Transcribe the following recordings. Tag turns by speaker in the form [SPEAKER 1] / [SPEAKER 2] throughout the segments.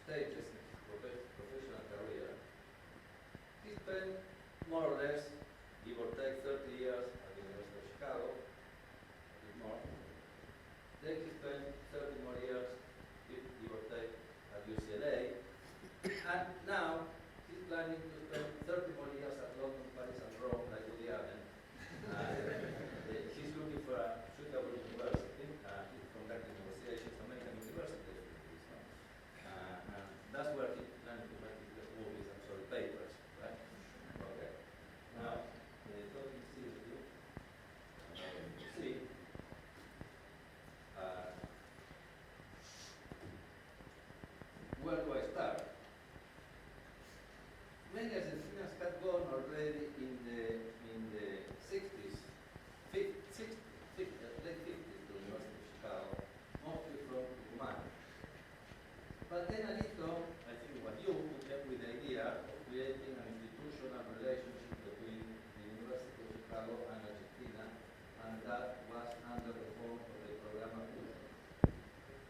[SPEAKER 1] stages in his professional career. He spent more or less, give or take, 30 years at the University of Chicago, a bit more. Then he spent 30 more years, give or take, at UCLA. And now he's planning to spend 30 more years at London, Paris, and Rome, like Woody Allen. He's looking for a suitable university. He's conducting negotiations, American universities. And that's where he plans to make his movies, papers, right? Okay. Now, talking seriously, see, where do I start? Many Argentinians had gone already in the 60s, late 50s to the University of Chicago, mostly from Tucumán. But then Alito, I think it was you, who came with the idea of creating an institutional relationship between the University of Chicago and Argentina, and that was under the form of the Programa Cuyo,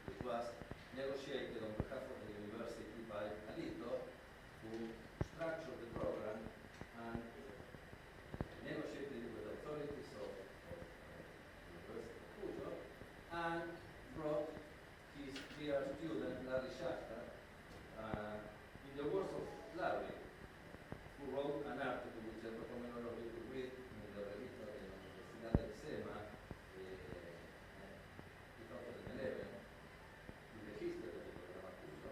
[SPEAKER 1] which was negotiated on behalf of the university by Alito, who structured the program and negotiated it with the authorities of the University of Cuyo, and brought his dear student, Larry Shafter, in the words of Larry, who wrote an article which I recommend all of you to read in the revista de la Universidad de UCEMA, 2011, in the history of the Programa Cuyo.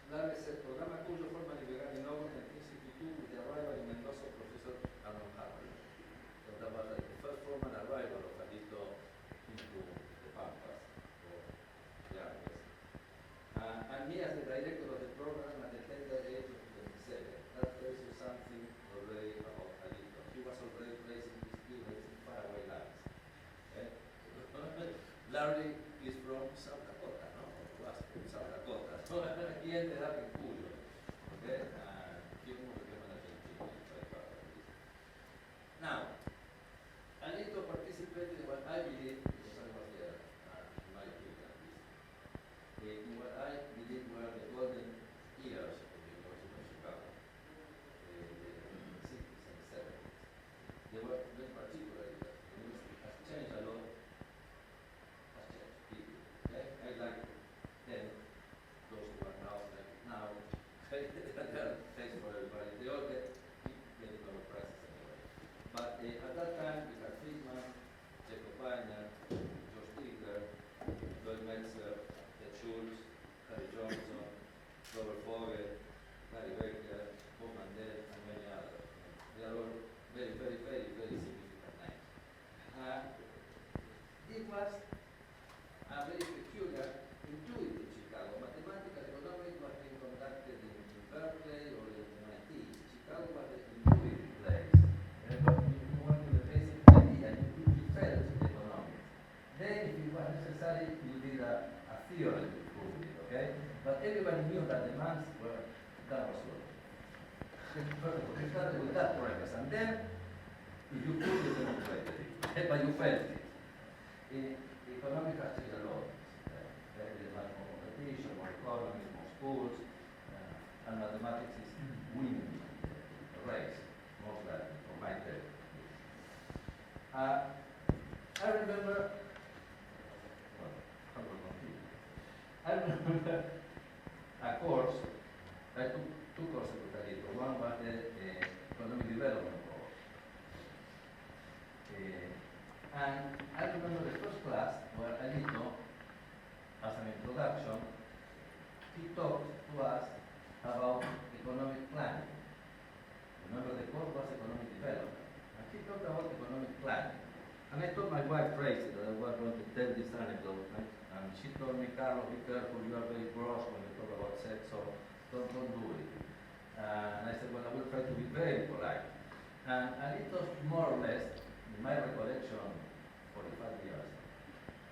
[SPEAKER 1] Larry said, Programa Cuyo formally began in August 1962 with the arrival in Mendoza of Professor Arnold Harberger. So that was like the first formal arrival of Alito into the Pampas, or the Andes. And me as the director of the program at the tender age of 27. That tells you something already about Alito. He was already placing his students in faraway lands. Okay? Larry is from South Dakota, no? Or was from South Dakota. So he ended up in Cuyo. Okay? He moved to Argentina. Now, Alito participated in what I believe, because I was there, in my opinion at least, in what I believe were the golden years of the University of Chicago, the 60s and 70s. They were very particular years. The university has changed a lot, has changed people. Okay? I like them, those who are now, like now, they are thanks for everybody. They all keep getting our prizes anyway. But at that time, we had Friedman, Jacob Weiner, George Stigler, Lloyd Meltzer, Ted Schultz, Harry Johnson, Robert Fogel, Larry Becker, Bob Mandel, and many others. They are all very, very, very, very significant names. It was a very peculiar, intuitive Chicago. Mathematical economics was being conducted in Berkeley or in MIT. Chicago was the intuitive place. But you went to the basic idea, you felt economics. Then, if it was necessary, you did a theory to prove it, okay? But everybody knew that the demands were that was all. We started with that premise, and then, if you could, you demonstrated it, but you felt it. Economics has changed a lot. There is much more competition, more economy, more schools, and mathematics is winning the race, most likely, for my take. I remember a course, I took two courses with Alito. One was the economic development course. And I remember the first class where Alito, as an introduction, he talked to us about economic planning. Remember, the course was economic development. And he talked about economic planning. And I told my wife, Tracy, that I was going to tell this anecdote. And she told me, Carlos, be careful, you are very gross when you talk about sex, so don't do it. And I said, well, I will try to be very polite. And Alito, more or less, in my recollection, 45 years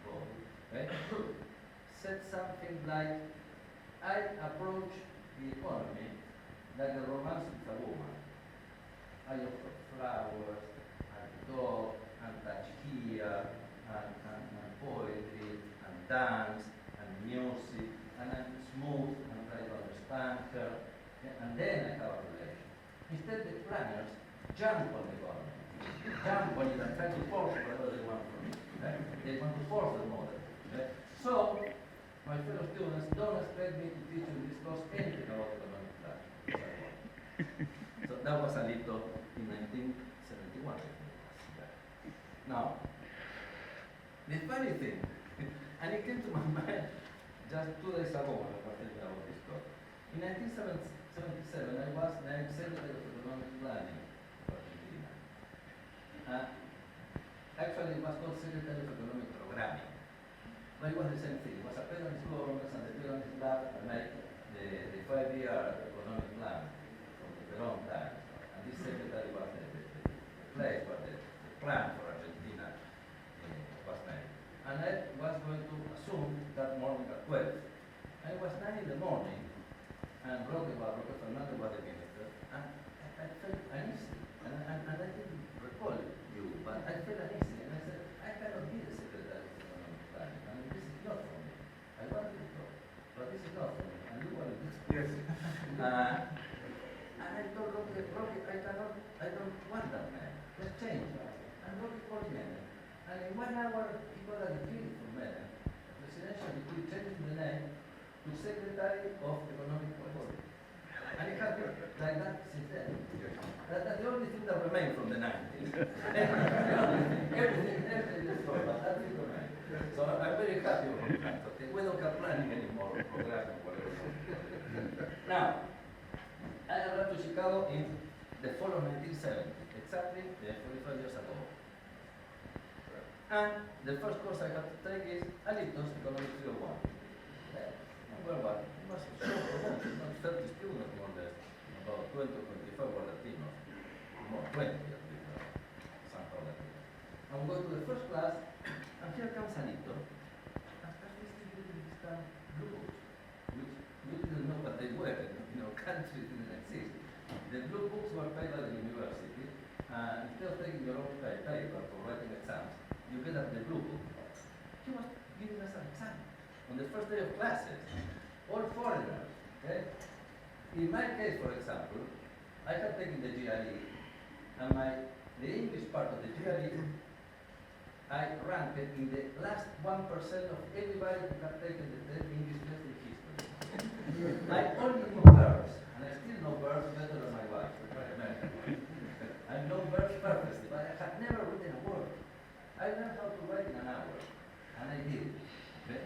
[SPEAKER 1] ago, okay, said something like, I approach the economy like a romance with a woman. I offer flowers, and dog, and tachkia, and poetry, and dance, and music, and I'm smooth, and her, and then I have a relation. Instead, the planners jump on the government, jump on it and try to force whatever they want from it. They want to force the model. So, my fellow students, don't expect me to teach you in this course anything about economic planning. So that was a little in 1971. Now, the funny thing, and it came to my mind just 2 days ago when I was thinking about this talk. In 1977, I was named Secretary of Economic Planning for Argentina. Actually, it was called Secretary of Economic Programming. But it was the same thing. It was a Peronist government, and the Peronist lab made the 5-year economic plan from the Peron time. And this secretary was the place where the plan for Argentina was made. And I was going to assume that morning at 12. And it was 9 in the morning, and Roque Fernandez was the minister, and I felt uneasy. And I didn't recall you, but I felt uneasy. And I said, I cannot be the secretary of economic planning. I mean, this is not for me. I wanted to talk, but this is not for me. And you wanted this. Yes. And I told Roque, I don't want that man. Let's change that. And Roque called Menem. And in 1 hour, he got a decree from Menem, a presidential decree changing the name to Secretary of Economic Policy. And it has been like that since then. That's the only thing that remained from the 90s. everything is gone, but that is remained. So I'm very happy about that. Okay? We don't have planning anymore, programming, whatever. Now, I arrived to Chicago in the fall of 1970, exactly 45 years ago. And the first course I had to take is Alitos Economic 301. Well, it was a short program, not 30 students more or less, about 20 or 25 were Latinos, more 20 at least, somehow Latinos. And we go to the first class, and here comes Alito, and first we see these blue books, which we didn't know what they were, countries didn't exist. The blue books were paid by the university, and instead of taking your own paper for writing exams, you get the blue book. He was giving us an exam on the first day of classes, all foreigners, okay? In my case, for example, I had taken the GRE, and the English part of the GRE, I ranked in the last 1% of everybody who had taken the English test in history. I only knew verbs, and I still know verbs better than my wife, I know verbs perfectly, but I had never written a word. I learned how to write in an hour, and I did.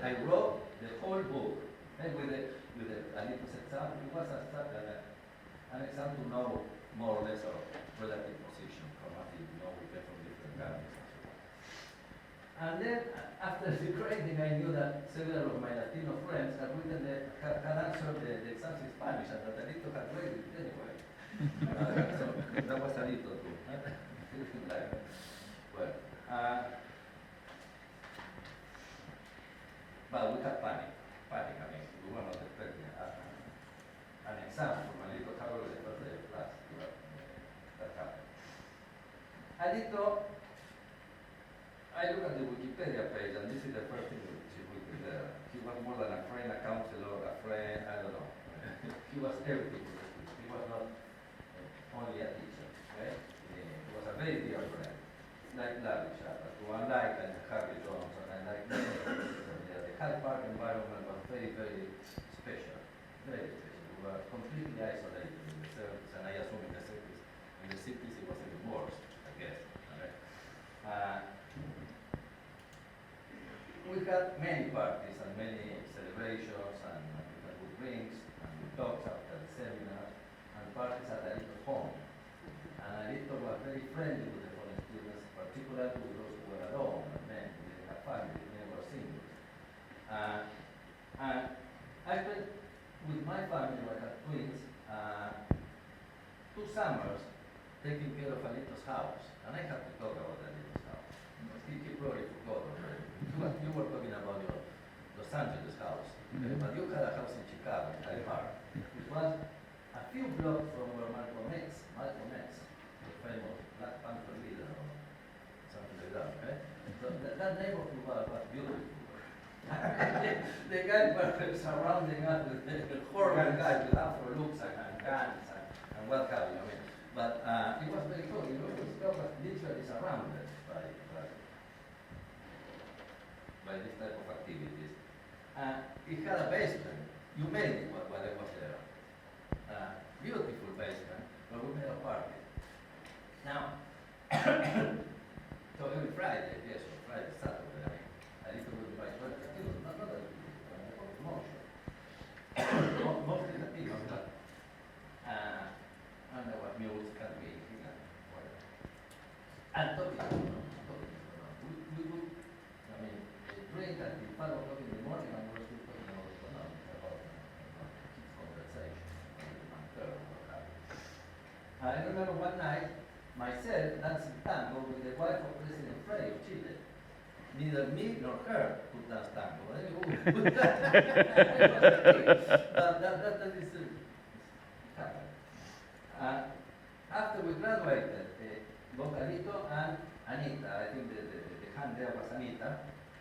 [SPEAKER 1] I wrote the whole book, and with a little exam. It was an exam to know more or less of relative position, chromatic, we came from different countries and so on. And then, after the grading, I knew that several of my Latino friends had answered the exams in Spanish, and that Alito had graded it anyway. So that was Alito too. But we had panic. I mean, we were not expecting an exam from Arnold Harberger the first day of class. That happened. Alito, I look at the Wikipedia page, and this is the first thing which is written there. He was more than a friend, a counselor, a friend, I don't know. He was everything to the students. He was not only a teacher, right? He was a very dear friend. Like Larry Chapter, who unlike Harvey Johnson, and like the Hyde Park environment was very, very special. Very special. We were completely isolated in the 70s, and I assume in the 60s. In the 60s it was even worse, I guess. Okay? We had many parties and many celebrations, and we had good drinks, and we talked after the seminars, and parties at Alito's home. And Alito was very friendly with the foreign students, particularly with those who were alone, and men who didn't have families, men were singles. And I spent with my family, I had twins, 2 summers taking care of Alito's house. And I have to talk about Alito's house. He probably forgot already. You were talking about your Los Angeles house, but you had a house in Chicago, in Hyde Park. It was a few blocks from where Malcolm X, the famous Black Panther leader or something like that, okay? So that neighborhood was beautiful. The guys were surrounding us with the horse Morgan guys with afro looks and guns and what have you. I mean, but it was very cool. You know, Chicago was literally surrounded by this type of activities. It had a basement. You made it while I was there. Beautiful basement, but we made a party. Now, so every Friday, yes, or Friday, Saturday, I used to go to my friends, not a promotion. Mostly Latinos, but and there was music and music and whatever. And talking, we would, I mean, drink until 5 o'clock in the morning and we were still talking about economics, about conversation, I remember one night, myself dancing tango with the wife of President Frey of Chile. Neither me nor her could dance tango. That is after we graduated, Bocalito and Anita, I think the hand there was Anita,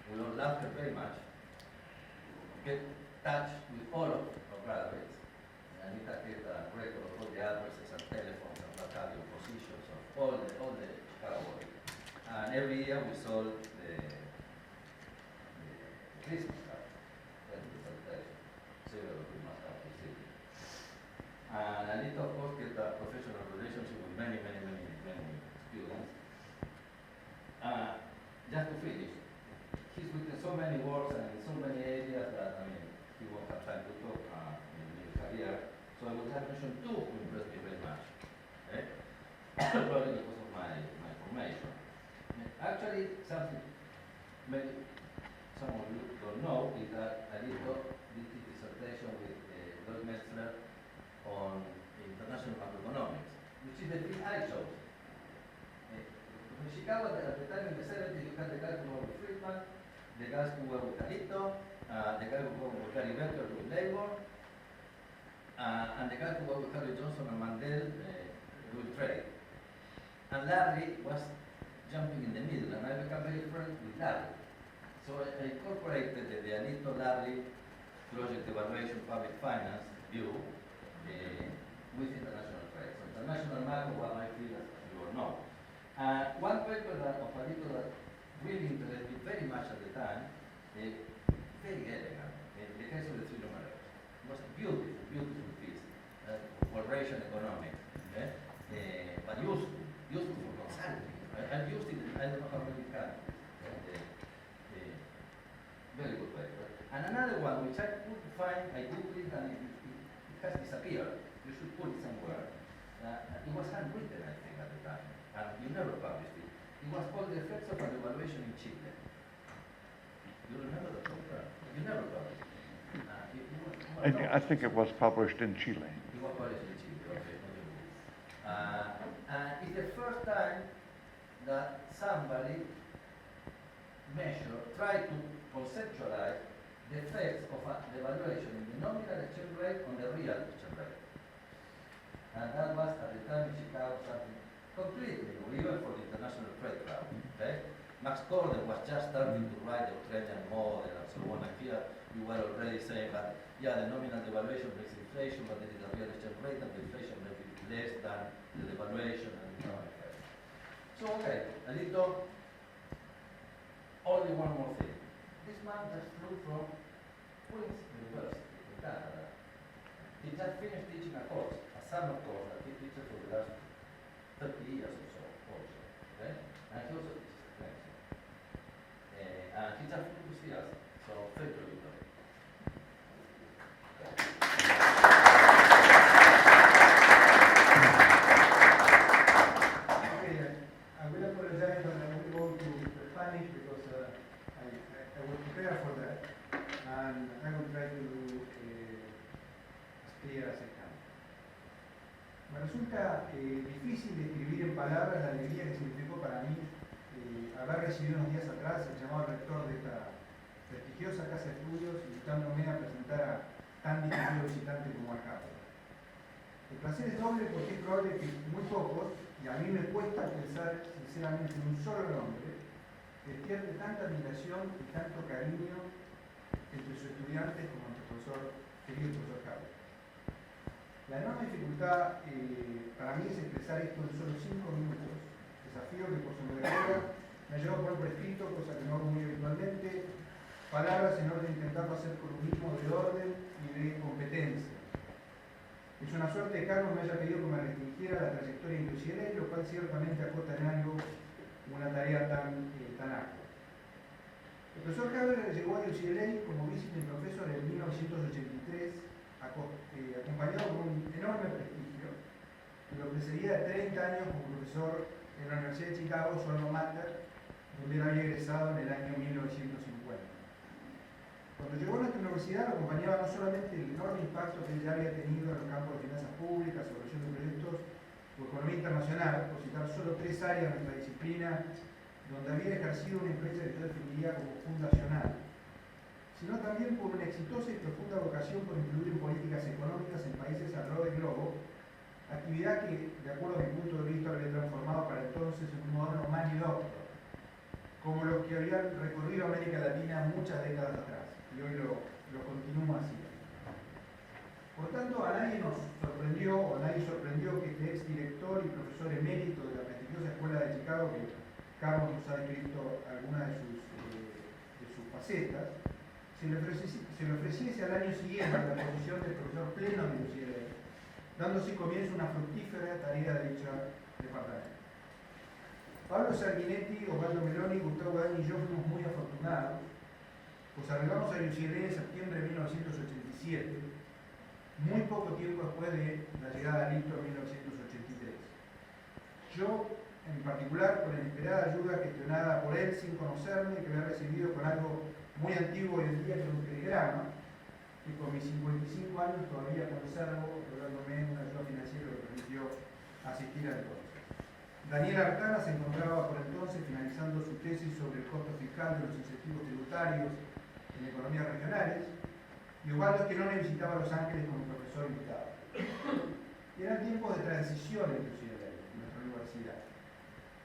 [SPEAKER 1] we all loved her very much, get touch with all of our graduates. Anita kept a record of all the addresses and telephones and what have you, positions of all the Chicago work. And every year we sold the Christmas card, several of you must have received it. And Anita, of course, kept a professional relationship with many students. Just to finish, he's written so many works and in so many areas that, I mean, he won't have time to talk in his career. So I would have mentioned two who impressed me very much. Okay? Probably because of my formation. Actually, something maybe some of you don't know is that Alito did his dissertation with Lloyd Metzler on international macroeconomics, which is the field I chose. In Chicago, at the time in the 70s, you had the guys who were with Friedman, the guys who were with Alito, the guy who were with Gary Becker with labor, and the guy who were with Harry Johnson and Mandel doing trade. And Larry was jumping in the middle, and I became very friends with Larry. So I incorporated the Alito Larry project evaluation public finance view with international trade. So international macro was my field, as you all know. One paper of Alito that really interested me very much at the time, very elegant, the case of the three numerators. It was a beautiful piece, corporation economics, okay? But useful for consulting. I used it in I don't know how many countries. Very good paper. And another one which I could find, I googled it and it has disappeared. You should put it somewhere. It was handwritten, I think, at the time, and you never published it. It was called The Effects of an Evaluation in Chile. You remember the paper? You never published it.
[SPEAKER 2] I think it was published in Chile.
[SPEAKER 1] It was published in Chile, okay. And it's the first time that somebody tried to conceptualize the effects of the evaluation in the nominal exchange rate on the real exchange rate. And that was at the time in Chicago something completely new, even for the international trade crowd. Okay? Max Gordon was just starting to write the Australian model and so on, and here you were already saying that, yeah, the nominal devaluation makes inflation, but there is a real exchange rate, and the inflation may be less than the devaluation, and so on. So, okay, a little, only one more thing. This man just flew from Queen's University in Canada. He just finished teaching a course, a summer course that he teaches for the last 30 years or so, also. Okay? And he also teaches French. And he just flew to see us. So, thank you, Victor.
[SPEAKER 3] I will apologize, but I will go to Spanish because I was prepared for that, and I will try to do as clear as I can. Me resulta difícil describir en palabras la alegría que significó para mí haber recibido unos días atrás el llamado rector de esta prestigiosa casa de estudios, invitándome a presentar a tan distinguido visitante como Harberger. El placer es doble porque es probable que muy pocos, y a mí me cuesta pensar sinceramente en un solo nombre, despierte tanta admiración y tanto cariño entre sus estudiantes como nuestro querido profesor Harberger. La enorme dificultad para mí es expresar esto en solo 5 minutos, desafío que por su envergadura me ha llevado por prescrito, cosa que no hago muy habitualmente, palabras en orden intentando hacer columnismo de orden y de competencia. Es una suerte de Carlos me haya pedido que me restringiera la trayectoria en UCLA, lo cual ciertamente acota en algo una tarea tan ardua. El profesor Harberger llegó a UCLA como visiting professor en 1983, acompañado por un enorme prestigio, y lo precedía de 30 años como profesor en la Universidad de Chicago, su alma mater, donde él había egresado en el año 1950. Cuando llegó a nuestra universidad lo acompañaba no solamente el enorme impacto que él ya había tenido en los campos de finanzas públicas, evaluación de proyectos o economía internacional, por citar solo 3 áreas de nuestra disciplina, donde había ejercido una influencia que yo definiría como fundacional, sino también por una exitosa y profunda vocación por influir en políticas económicas en países alrededor del globo, actividad que, de acuerdo a mi punto de vista, había transformado para entonces en un moderno money doctor, como los que habían recorrido América Latina muchas décadas atrás, y hoy lo continúa haciendo. Por tanto, a nadie nos sorprendió, o a nadie sorprendió que este exdirector y profesor emérito de la prestigiosa Escuela de Chicago, que Carlos nos ha descrito algunas de sus facetas, se le ofreciese al año siguiente la posición de profesor pleno de UCLA, dando así comienzo una fructífera tarea de dicho departamento. Pablo Sanguinetti, Osvaldo Meloni, Gustavo Dani y yo fuimos muy afortunados, pues arribamos a UCLA en septiembre de 1987, muy poco tiempo después de la llegada a Listo en 1983. Yo, en particular, por la inesperada ayuda gestionada por él sin conocerme, que había recibido con algo muy antiguo hoy en día, que es un telegrama, y con mis 55 años todavía conservo, dándome una ayuda financiera que me permitió asistir al curso. Daniel Artana se encontraba por entonces finalizando su tesis sobre el costo fiscal de los incentivos tributarios en economías regionales, y Osvaldo Esquelone visitaba Los Ángeles como profesor invitado. Y eran tiempos de transición en nuestra universidad.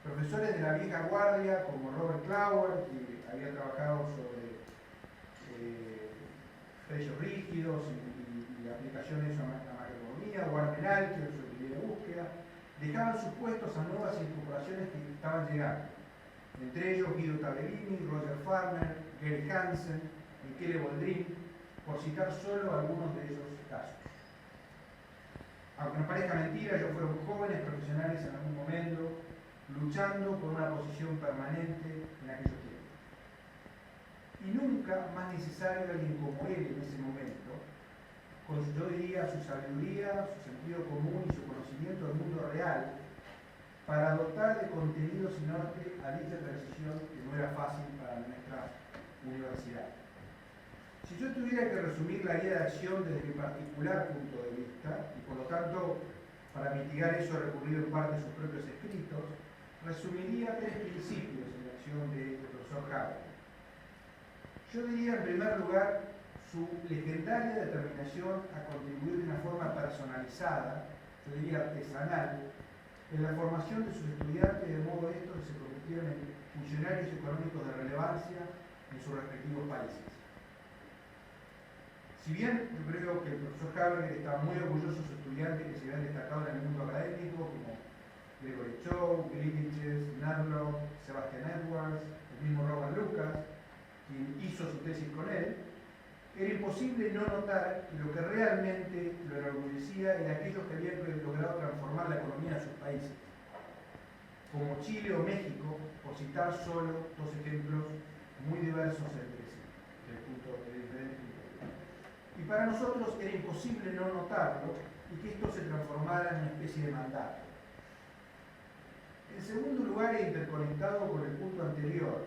[SPEAKER 3] Profesores de la vieja guardia, como Robert Clower, que había trabajado sobre precios rígidos y aplicaciones a la macroeconomía, o Armenal, que era su teoría de búsqueda, dejaban sus puestos a nuevas incorporaciones que estaban llegando. Entre ellos Guido Tabellini, Roger Farmer, Gary Hansen, Michele Boldrin, por citar solo algunos de esos casos. Aunque nos parezca mentira, ellos fueron jóvenes profesionales en algún momento, luchando por una posición permanente en aquellos tiempos. Y nunca más necesario alguien como él en ese momento, con yo diría su sabiduría, su sentido común y su conocimiento del mundo real, para dotar de contenidos y norte a dicha transición que no era fácil para nuestra universidad. Si yo tuviera que resumir la guía de acción desde mi particular punto de vista, y por lo tanto, para mitigar eso he recurrido en parte a sus propios escritos, resumiría 3 principios en la acción del profesor Harberger. Yo diría, en primer lugar, su legendaria determinación a contribuir de una forma personalizada, yo diría artesanal, en la formación de sus estudiantes, de modo estos que se convirtieron en funcionarios económicos de relevancia en sus respectivos países. Si bien yo creo que el profesor Harberger está muy orgulloso de sus estudiantes que se habían destacado en el mundo académico, como Gregory Chow, Glitches, Nadlow, Sebastian Edwards, el mismo Robert Lucas, quien hizo su tesis con él, era imposible no notar que lo que realmente lo enorgullecía era aquellos que habían logrado transformar la economía de sus países, como Chile o México, por citar solo 2 ejemplos muy diversos entre sí, de diferentes puntos de vista. Y para nosotros era imposible no notarlo y que esto se transformara en una especie de mandato. En segundo lugar, e interconectado con el punto anterior,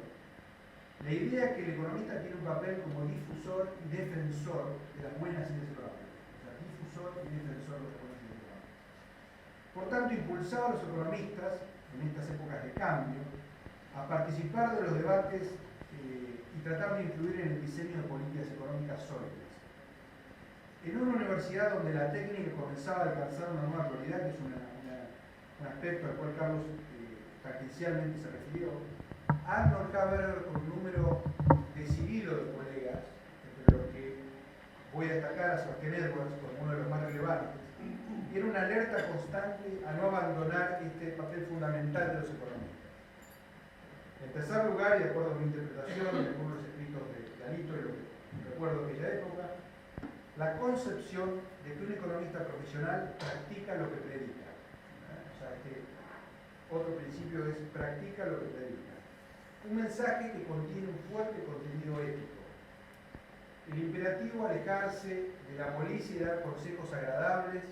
[SPEAKER 3] la idea que el economista tiene un papel como difusor y defensor de las buenas ideas económicas. O sea, difusor y defensor de las buenas ideas económicas. Por tanto, impulsaba a los economistas, en estas épocas de cambio, a participar de los debates y tratar de influir en el diseño de políticas económicas sólidas. En una universidad donde la técnica comenzaba a alcanzar una nueva prioridad, que es un aspecto al cual Carlos tangencialmente se refirió, Arnold Harberger, con un número decidido de colegas, entre los que voy a destacar a Sebastian Edwards como uno de los más relevantes, alerta constante a no abandonar este papel fundamental de los economistas. En tercer lugar, y de acuerdo a mi interpretación de algunos escritos de Alito y lo que recuerdo de aquella época, la concepción de que un economista profesional practica lo que predica. O sea, que otro principio es practica lo que predica. Un mensaje que contiene un fuerte contenido ético. El imperativo alejarse de la molicie y dar consejos agradables,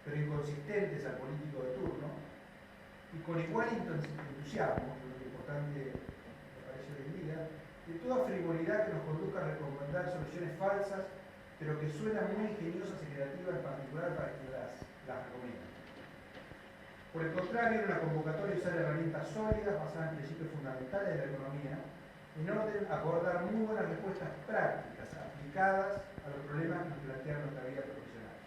[SPEAKER 3] pero inconsistentes al político de turno, y con igual entusiasmo, lo importante me parece hoy en día, de toda frivolidad que nos conduzca a recomendar soluciones falsas, pero que suenan muy ingeniosas y creativas, en particular para quien las recomienda. Por el contrario, en una convocatoria usar herramientas sólidas basadas en principios fundamentales de la economía, en orden a abordar muy buenas respuestas prácticas aplicadas a los problemas que nos plantea nuestra vida profesional.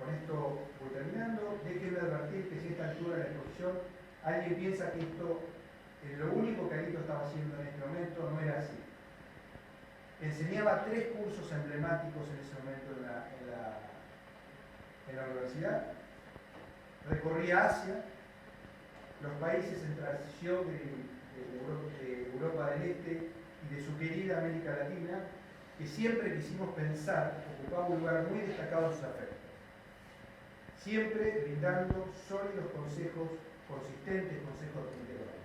[SPEAKER 3] Con esto voy terminando. Déjenme advertir que si a esta altura de la exposición alguien piensa que esto es lo único que Alito estaba haciendo en este momento, no era así. Enseñaba 3 cursos emblemáticos en ese momento en la universidad. Recorría Asia, los países en transición de Europa del Este y de su querida América Latina, que siempre quisimos pensar ocupaba un lugar muy destacado en sus afectos. Siempre brindando sólidos consejos, consistentes consejos de integral.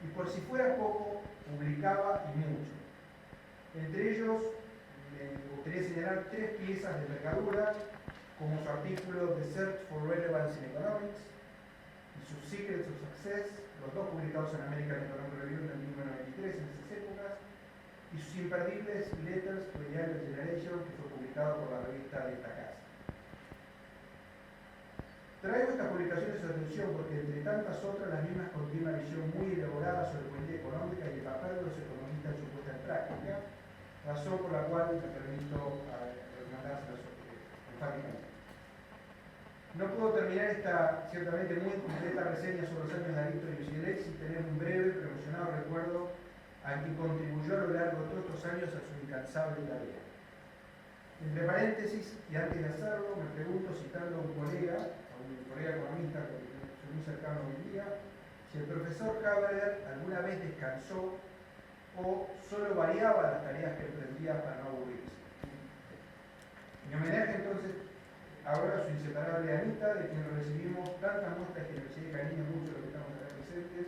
[SPEAKER 3] Y por si fuera poco, publicaba y mucho. Entre ellos, me gustaría señalar 3 piezas de envergadura, como su artículo The Search for Relevance in Economics y sus Secrets of Success, los 2 publicados en American Economic Review en 1993, en esas épocas, y sus imperdibles Letters to the Younger Generation, que fue publicado por la revista de esta casa. Traigo estas publicaciones a su atención porque, entre tantas otras, las mismas contienen una visión muy elaborada sobre política económica y el papel de los economistas en su puesta en práctica, razón por la cual me permito recomendárselas enfáticamente. No puedo terminar esta ciertamente muy completa reseña sobre los años de Alito y UCLA sin tener un breve pero emocionado recuerdo a quien contribuyó a lo largo de todos estos años a su incansable tarea. Entre paréntesis, y antes de hacerlo, me pregunto, citando a un colega economista que soy muy cercano hoy en día, si el profesor Harberger alguna vez descansó o solo variaba las tareas que emprendía para no aburrirse. Mi homenaje entonces ahora a su inseparable Anita, de quien recibimos tantas muestras de generosidad y cariño muchos de los que estamos acá presentes,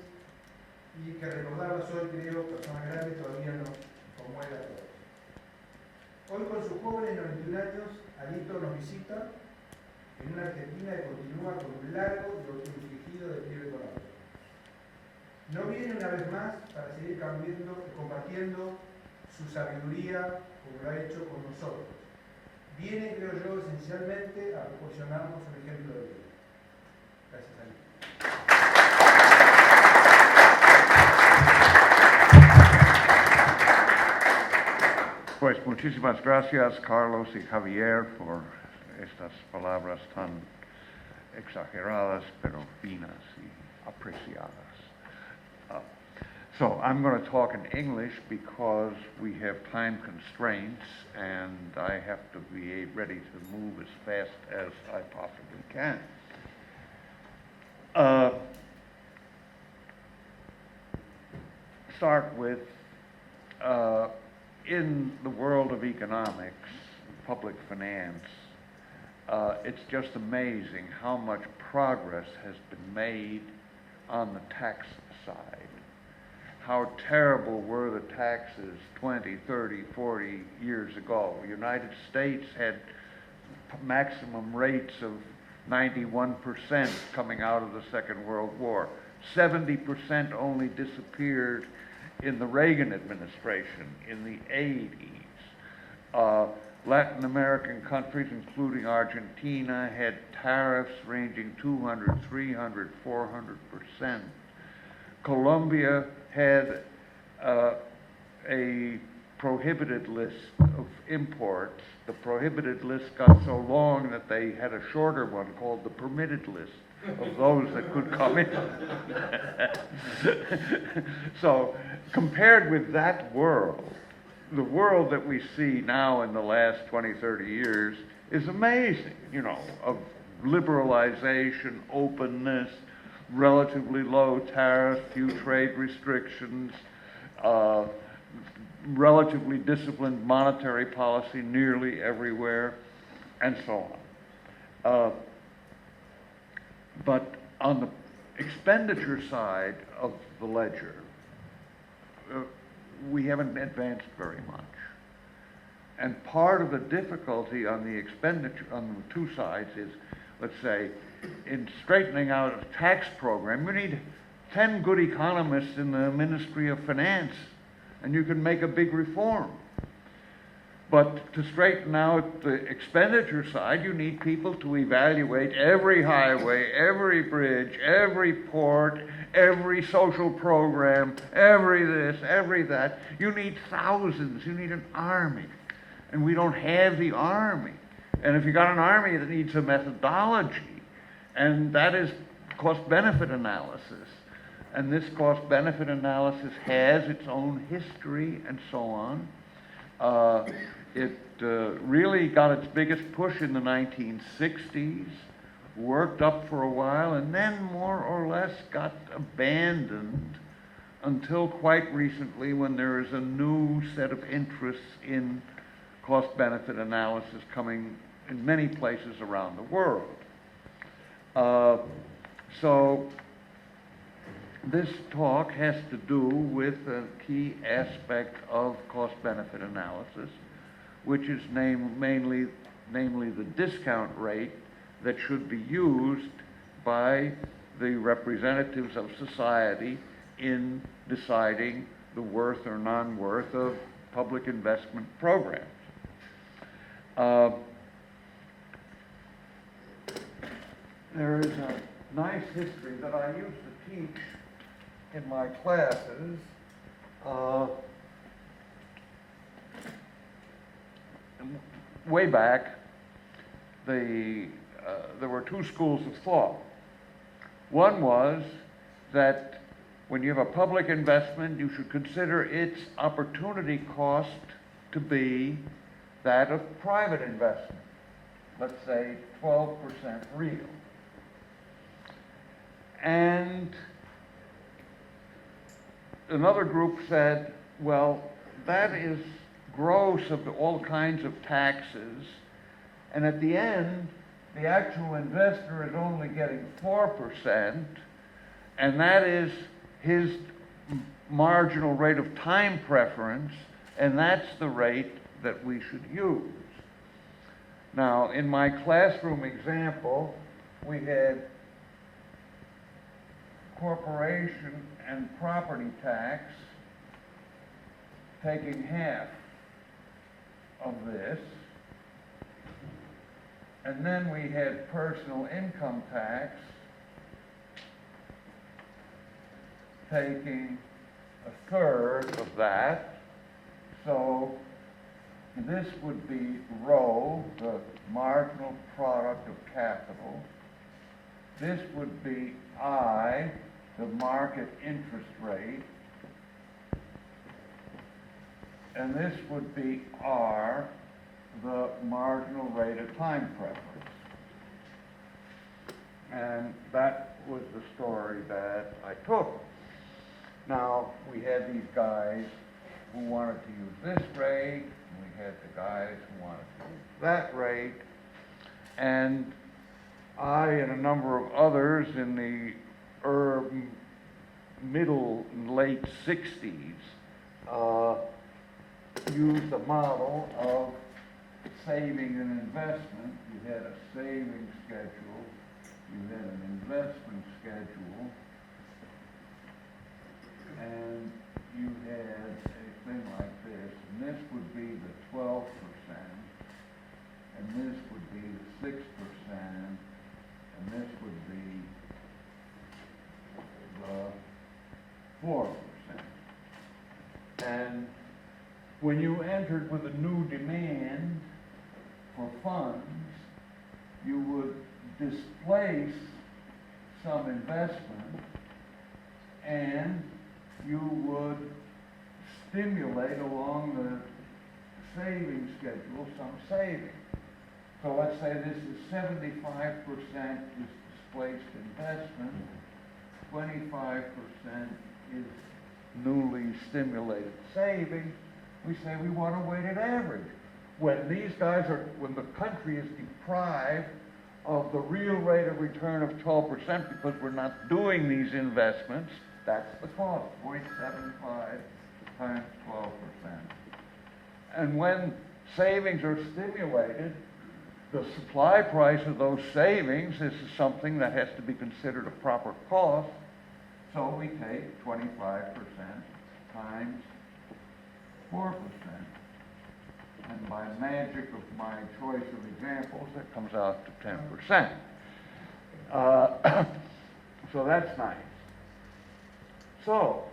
[SPEAKER 3] y que recordarlas hoy, creo, personas grandes todavía nos conmueve a todos. Hoy, con sus jóvenes 91 años, Alito nos visita en una Argentina que continúa con un largo y autoinfligido declive económico. No viene una vez más para seguir compartiendo su sabiduría como lo ha hecho con nosotros. Viene, creo yo, esencialmente a proporcionarnos un ejemplo de vida. Gracias, Alito.
[SPEAKER 2] Pues muchísimas gracias, Carlos y Javier, por estas palabras tan exageradas, pero finas y apreciadas. So I'm going to talk in English because we have time constraints and I have to be ready to move as fast as I possibly can. Start with, in the world of economics, public finance, it's just amazing how much progress has been made on the tax side. How terrible were the taxes 20, 30, 40 years ago. The United States had maximum rates of 91% coming out of the Second World War. 70% only disappeared in the Reagan administration in the 80s. Latin American countries, including Argentina, had tariffs ranging 200, 300, 400%. Colombia had a prohibited list of imports. The prohibited list got so long that they had a shorter one called the permitted list of those that could come in. So, compared with that world, the world that we see now in the last 20, 30 years is amazing, you know, of liberalization, openness, relatively low tariffs, few trade restrictions, relatively disciplined monetary policy nearly everywhere, and so on. But on the expenditure side of the ledger, we haven't advanced very much. And part of the difficulty on the expenditure, on the two sides is, let's say, in straightening out a tax program, you need 10 good economists in the Ministry of Finance, and you can make a big reform. But to straighten out the expenditure side, you need people to evaluate every highway, every bridge, every port, every social program, every this, every that. You need thousands. You need an army. And we don't have the army. And if you got an army that needs a methodology, and that is cost-benefit analysis. And this cost-benefit analysis has its own history and so on. It really got its biggest push in the 1960s, worked up for a while, and then more or less got abandoned until quite recently, when there is a new set of interests in cost-benefit analysis coming in many places around the world. So this talk has to do with a key aspect of cost-benefit analysis, which is namely the discount rate that should be used by the representatives of society in deciding the worth or non-worth of public investment programs. There is a nice history that I used to teach in my classes. Way back, there were two schools of thought. One was that when you have a public investment, you should consider its opportunity cost to be that of private investment, let's say 12% real. And another group said, well, that is gross of all kinds of taxes, and at the end, the actual investor is only getting 4%, and that is his marginal rate of time preference, and that's the rate that we should use. Now, in my classroom example, we had corporation and property tax taking half of this, and then we had personal income tax taking a third of that. So this would be rho, the marginal product of capital. This would be I, the market interest rate. And this would be R, the marginal rate of time preference. And that was the story that I took. Now, we had these guys who wanted to use this rate, and we had the guys who wanted to use that rate, and I and a number of others in the middle and late 60s used a model of saving and investment. You had a saving schedule, you had an investment schedule, and you had a thing like this, and this would be the 12%, and this would be the 6%, and this would be the 4%. And when you entered with a new demand for funds, you would displace some investment, and you would stimulate along the savings schedule some savings. So let's say this is 75% is displaced investment, 25% is newly stimulated savings. We say we want a weighted average. When the country is deprived of the real rate of return of 12% because we're not doing these investments, that's the cost, 0.75 times 12%. And when savings are stimulated, the supply price of those savings is something that has to be considered a proper cost. So we take 25% times 4%. And by magic of my choice of examples, that comes out to 10%. So that's nice. So,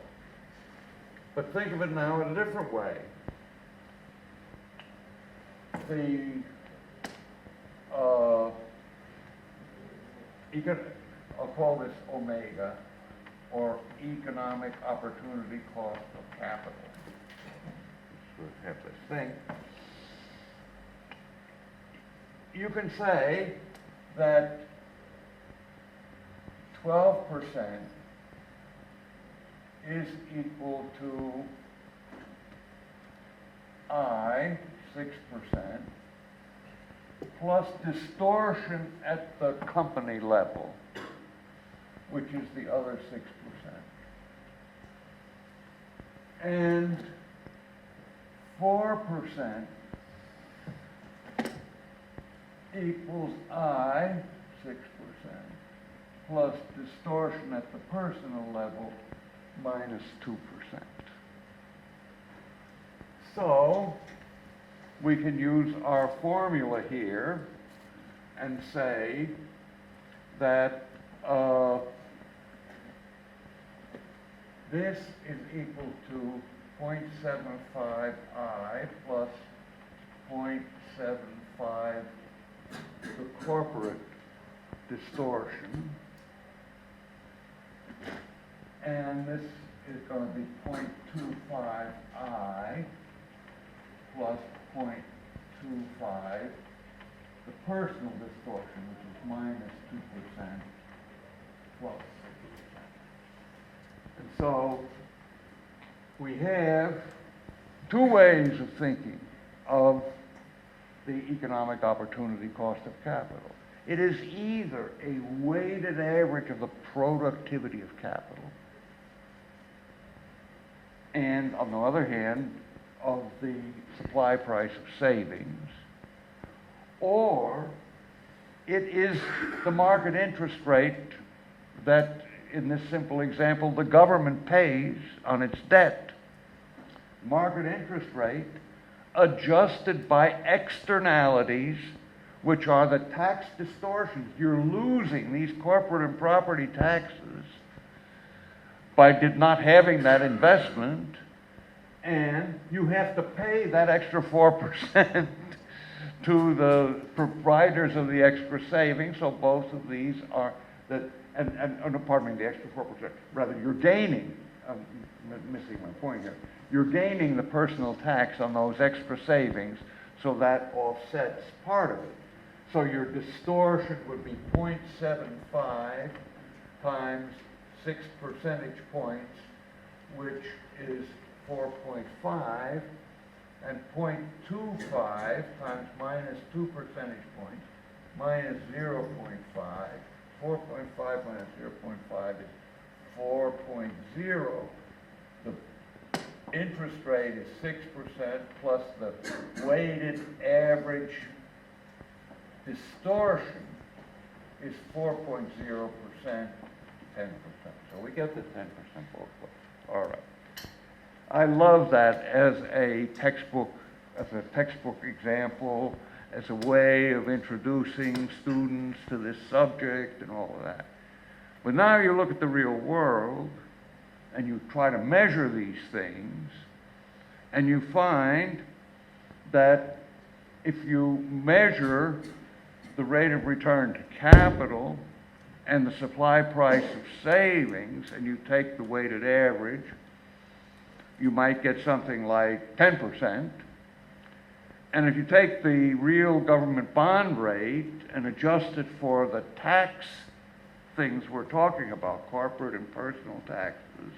[SPEAKER 2] but think of it now in a different way. I'll call this omega, or economic opportunity cost of capital. Let's have this thing. You can say that 12% is equal to I, 6%, plus distortion at the company level, which is the other 6%. And 4% equals I, 6%, plus distortion at the personal level, minus 2%. So, we can use our formula here and say that this is equal to 0.75I plus 0.75 the corporate distortion, and this is going to be 0.25I plus 0.25 the personal distortion, which is minus 2% plus 6%. And so we have two ways of thinking of the economic opportunity cost of capital. It is either a weighted average of the productivity of capital, and on the other hand, of the supply price of savings, or it is the market interest rate that, in this simple example, the government pays on its debt. Market interest rate adjusted by externalities, which are the tax distortions. You're losing these corporate and property taxes by not having that investment, and you have to pay that extra 4% to the providers of the extra savings. So both of these are the extra 4%. Rather, you're gaining. I'm missing my point here. You're gaining the personal tax on those extra savings, so that offsets part of it. So your distortion would be 0.75 times 6 percentage points, which is 4.5, and 0.25 times minus 2 percentage points, minus 0.5. 4.5 minus 0.5 is 4.0. The interest rate is 6% plus the weighted average distortion is 4.0%, 10%. So we get the 10% both ways. All right. I love that as a textbook example, as a way of introducing students to this subject and all of that. But now you look at the real world and you try to measure these things, and you find that if you measure the rate of return to capital and the supply price of savings, and you take the weighted average, you might get something like 10%. And if you take the real government bond rate and adjust it for the tax things we're talking about, corporate and personal taxes,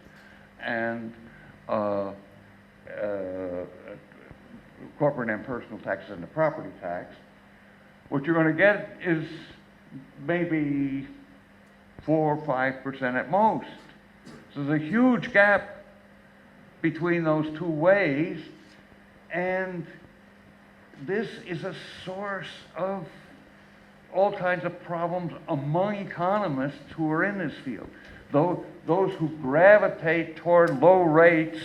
[SPEAKER 2] and corporate and personal taxes and the property tax, what you're going to get is maybe 4 or 5% at most. So there's a huge gap between those two ways, and this is a source of all kinds of problems among economists who are in this field. Those who gravitate toward low rates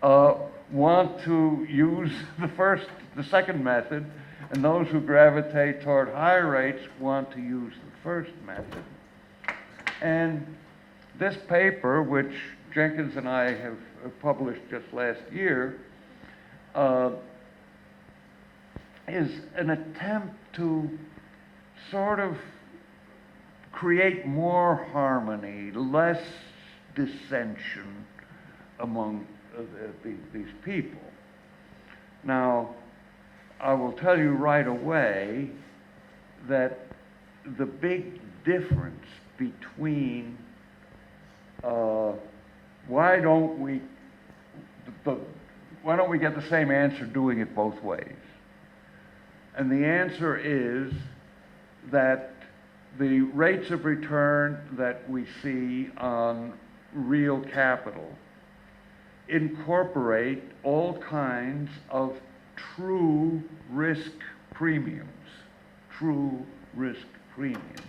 [SPEAKER 2] want to use the second method, and those who gravitate toward high rates want to use the first method. And this paper, which Jenkins and I have published just last year, is an attempt to sort of create more harmony, less dissension among these people. Now, I will tell you right away that the big difference between why don't we get the same answer doing it both ways? And the answer is that the rates of return that we see on real capital incorporate all kinds of true risk premiums. True risk premiums.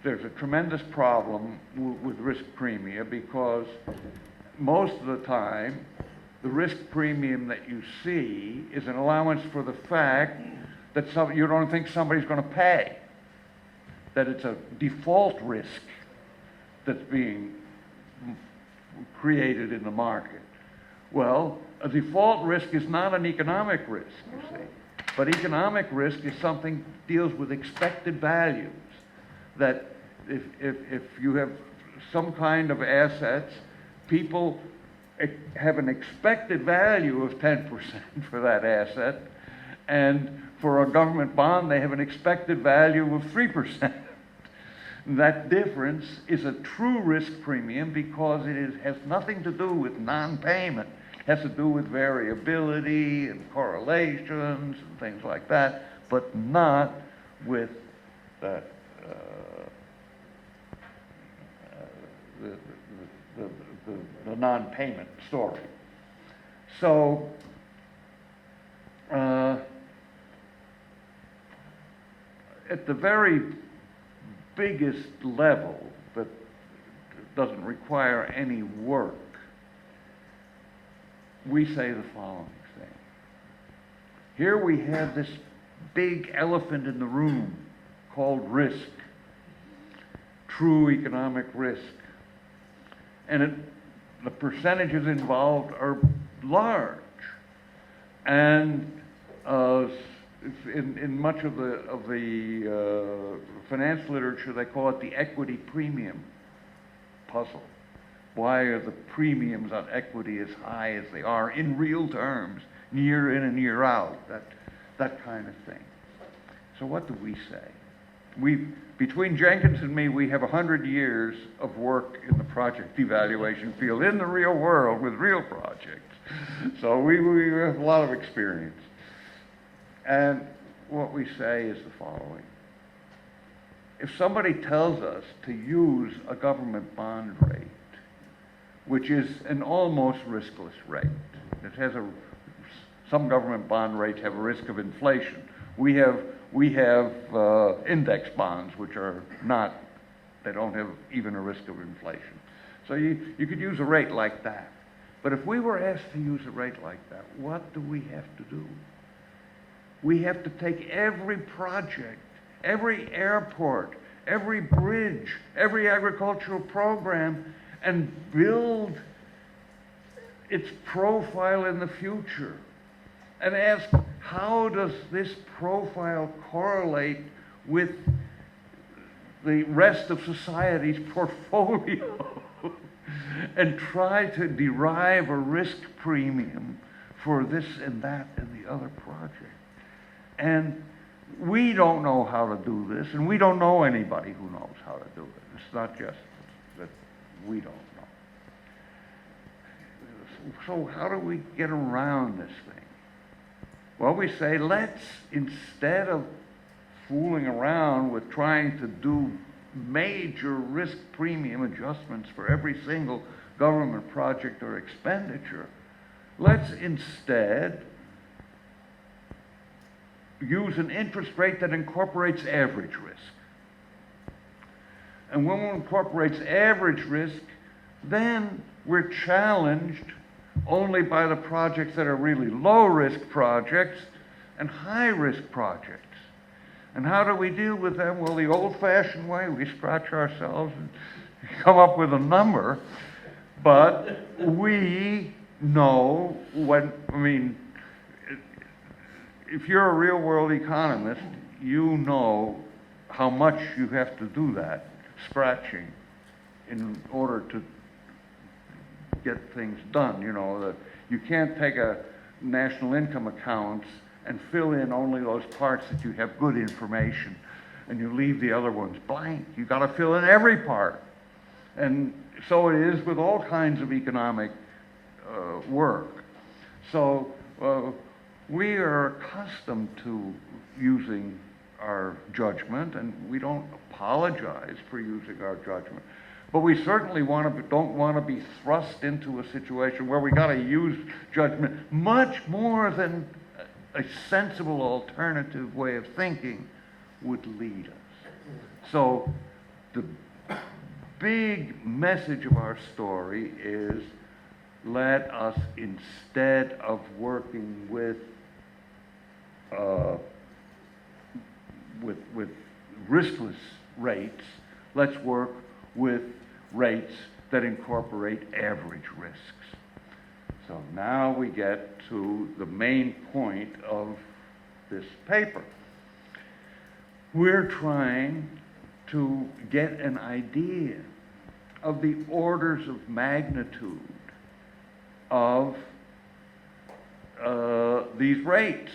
[SPEAKER 2] There's a tremendous problem with risk premia because most of the time the risk premium that you see is an allowance for the fact that you don't think somebody's going to pay, that it's a default risk that's being created in the market. Well, a default risk is not an economic risk, you see, but economic risk is something that deals with expected values, that if you have some kind of assets, people have an expected value of 10% for that asset, and for a government bond, they have an expected value of 3%. That difference is a true risk premium because it has nothing to do with non-payment. It has to do with variability and correlations and things like that, but not with the non-payment story. So, at the very biggest level that doesn't require any work, we say the following thing. Here we have this big elephant in the room called risk, true economic risk. And the percentages involved are large. And in much of the finance literature, they call it the equity premium puzzle. Why are the premiums on equity as high as they are in real terms, year in and year out? That kind of thing. So what do we say? Between Jenkins and me, we have 100 years of work in the project evaluation field, in the real world, with real projects. So we have a lot of experience. And what we say is the following. If somebody tells us to use a government bond rate, which is an almost riskless rate, it has some government bond rates have a risk of inflation. We have index bonds, which are not, they don't have even a risk of inflation. So you could use a rate like that. But if we were asked to use a rate like that, what do we have to do? We have to take every project, every airport, every bridge, every agricultural program, and build its profile in the future. And ask, how does this profile correlate with the rest of society's portfolio? And try to derive a risk premium for this and that and the other project. And we don't know how to do this, and we don't know anybody who knows how to do it. It's not just that we don't know. So how do we get around this thing? Well, we say, let's, instead of fooling around with trying to do major risk premium adjustments for every single government project or expenditure, let's instead use an interest rate that incorporates average risk. And when one incorporates average risk, then we're challenged only by the projects that are really low-risk projects and high-risk projects. And how do we deal with them? Well, the old-fashioned way, we scratch ourselves and come up with a number, but we know if you're a real-world economist, you know how much you have to do that, scratching, in order to get things done. You know, that you can't take a national income account and fill in only those parts that you have good information, and you leave the other ones blank. You got to fill in every part. And so it is with all kinds of economic work. So we are accustomed to using our judgment, and we don't apologize for using our judgment. But we certainly don't want to be thrust into a situation where we got to use judgment much more than a sensible alternative way of thinking would lead us. So the big message of our story is, let us, instead of working with riskless rates, let's work with rates that incorporate average risks. So now we get to the main point of this paper. We're trying to get an idea of the orders of magnitude of these rates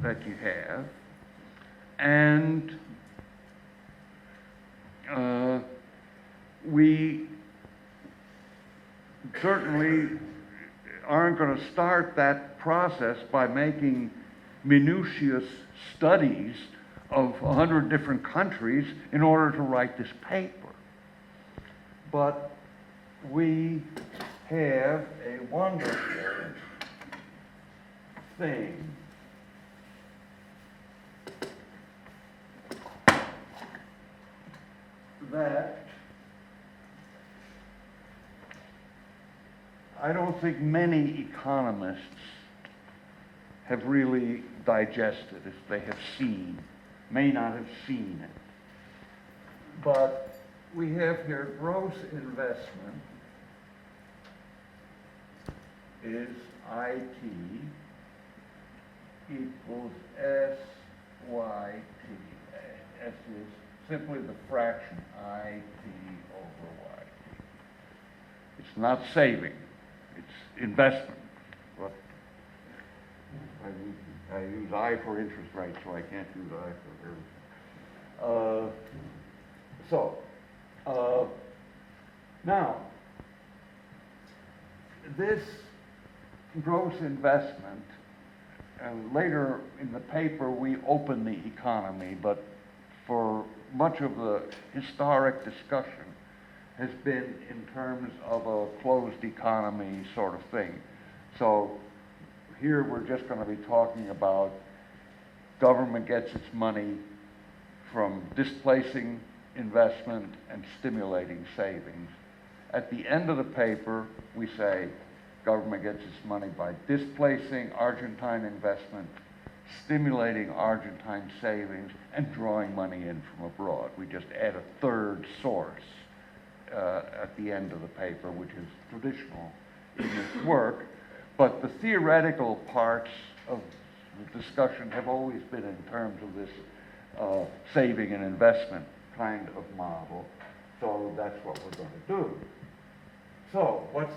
[SPEAKER 2] that you have, and we certainly aren't going to start that process by making minutious studies of 100 different countries in order to write this paper. But we have a wonderful thing that I don't think many economists have really digested, if they have seen, may not have seen it. But we have here gross investment is IT equals SYT. S is simply the fraction IT over YT. It's not saving, it's investment. But I use I for interest rate, so I can't use I for everything. Now, this gross investment, and later in the paper we open the economy, but for much of the historic discussion has been in terms of a closed economy sort of thing. So here we're just going to be talking about government gets its money from displacing investment and stimulating savings. At the end of the paper, we say government gets its money by displacing Argentine investment, stimulating Argentine savings, and drawing money in from abroad. We just add a third source at the end of the paper, which is traditional in this work. But the theoretical parts of the discussion have always been in terms of this saving and investment kind of model. So that's what we're going to do. So what's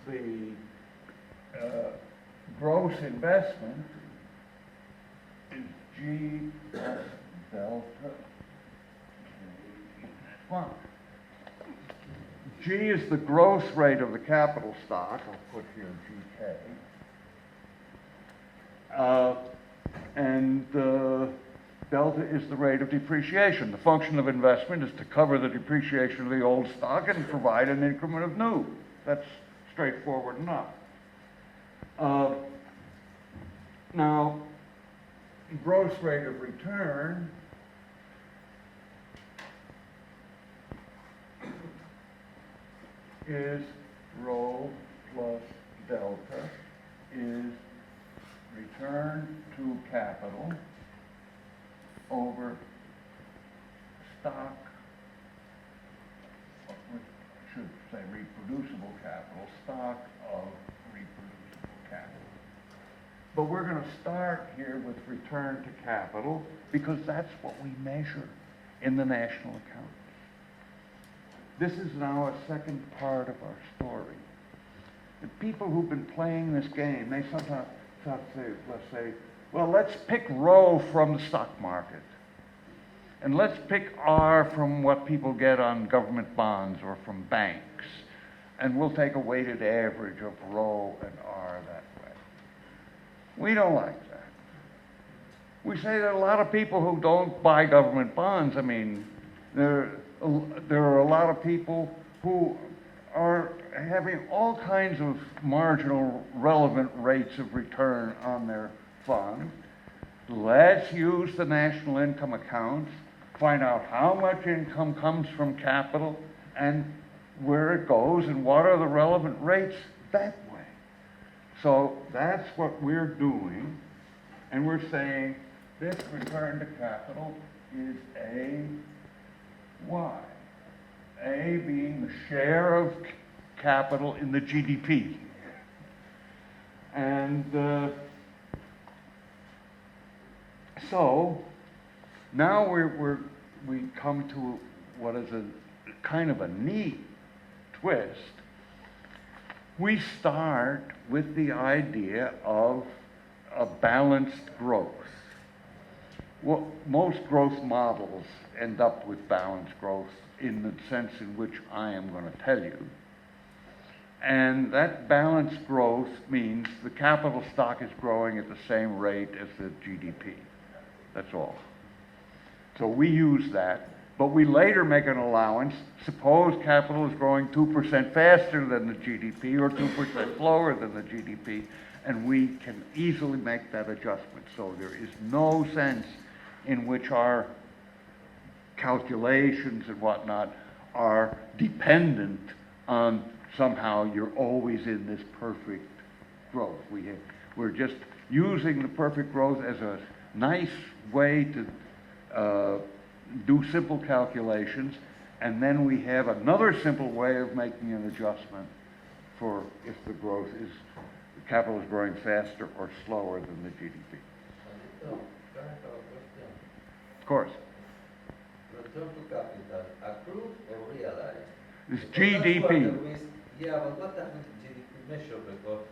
[SPEAKER 2] the gross investment is G plus delta. Well, G is the gross rate of the capital stock. I'll put here GK. And delta is the rate of depreciation. The function of investment is to cover the depreciation of the old stock and provide an increment of new. That's straightforward enough. Now, gross rate of return is rho plus delta is return to capital over stock, which should say reproducible capital, stock of reproducible capital. But we're going to start here with return to capital because that's what we measure in the national accounts. This is now a second part of our story. The people who've been playing this game, they sometimes let's say, well, let's pick rho from the stock market. And let's pick R from what people get on government bonds or from banks. And we'll take a weighted average of rho and R that way. We don't like that. We say that a lot of people who don't buy government bonds, I mean, there are a lot of people who are having all kinds of marginal relevant rates of return on their fund. Let's use the national income accounts, find out how much income comes from capital and where it goes and what are the relevant rates that way. So that's what we're doing, and we're saying this return to capital is AY. A being the share of capital in the GDP. And so now we come to what is a kind of a neat twist. We start with the idea of a balanced growth. Well, most growth models end up with balanced growth in the sense in which I am going to tell you. And that balanced growth means the capital stock is growing at the same rate as the GDP. That's all. So we use that, but we later make an allowance. Suppose capital is growing 2% faster than the GDP or 2% slower than the GDP, and we can easily make that adjustment. So there is no sense in which our calculations and whatnot are dependent on somehow you're always in this perfect growth. We're just using the perfect growth as a nice way to do simple calculations, and then we have another simple way of making an adjustment for if the capital is growing faster or slower than the GDP. Of course.
[SPEAKER 1] Return to capital, accrued or realized?
[SPEAKER 2] It's
[SPEAKER 1] Because
[SPEAKER 2] GDP.
[SPEAKER 1] Yeah, but what does GDP measure? Because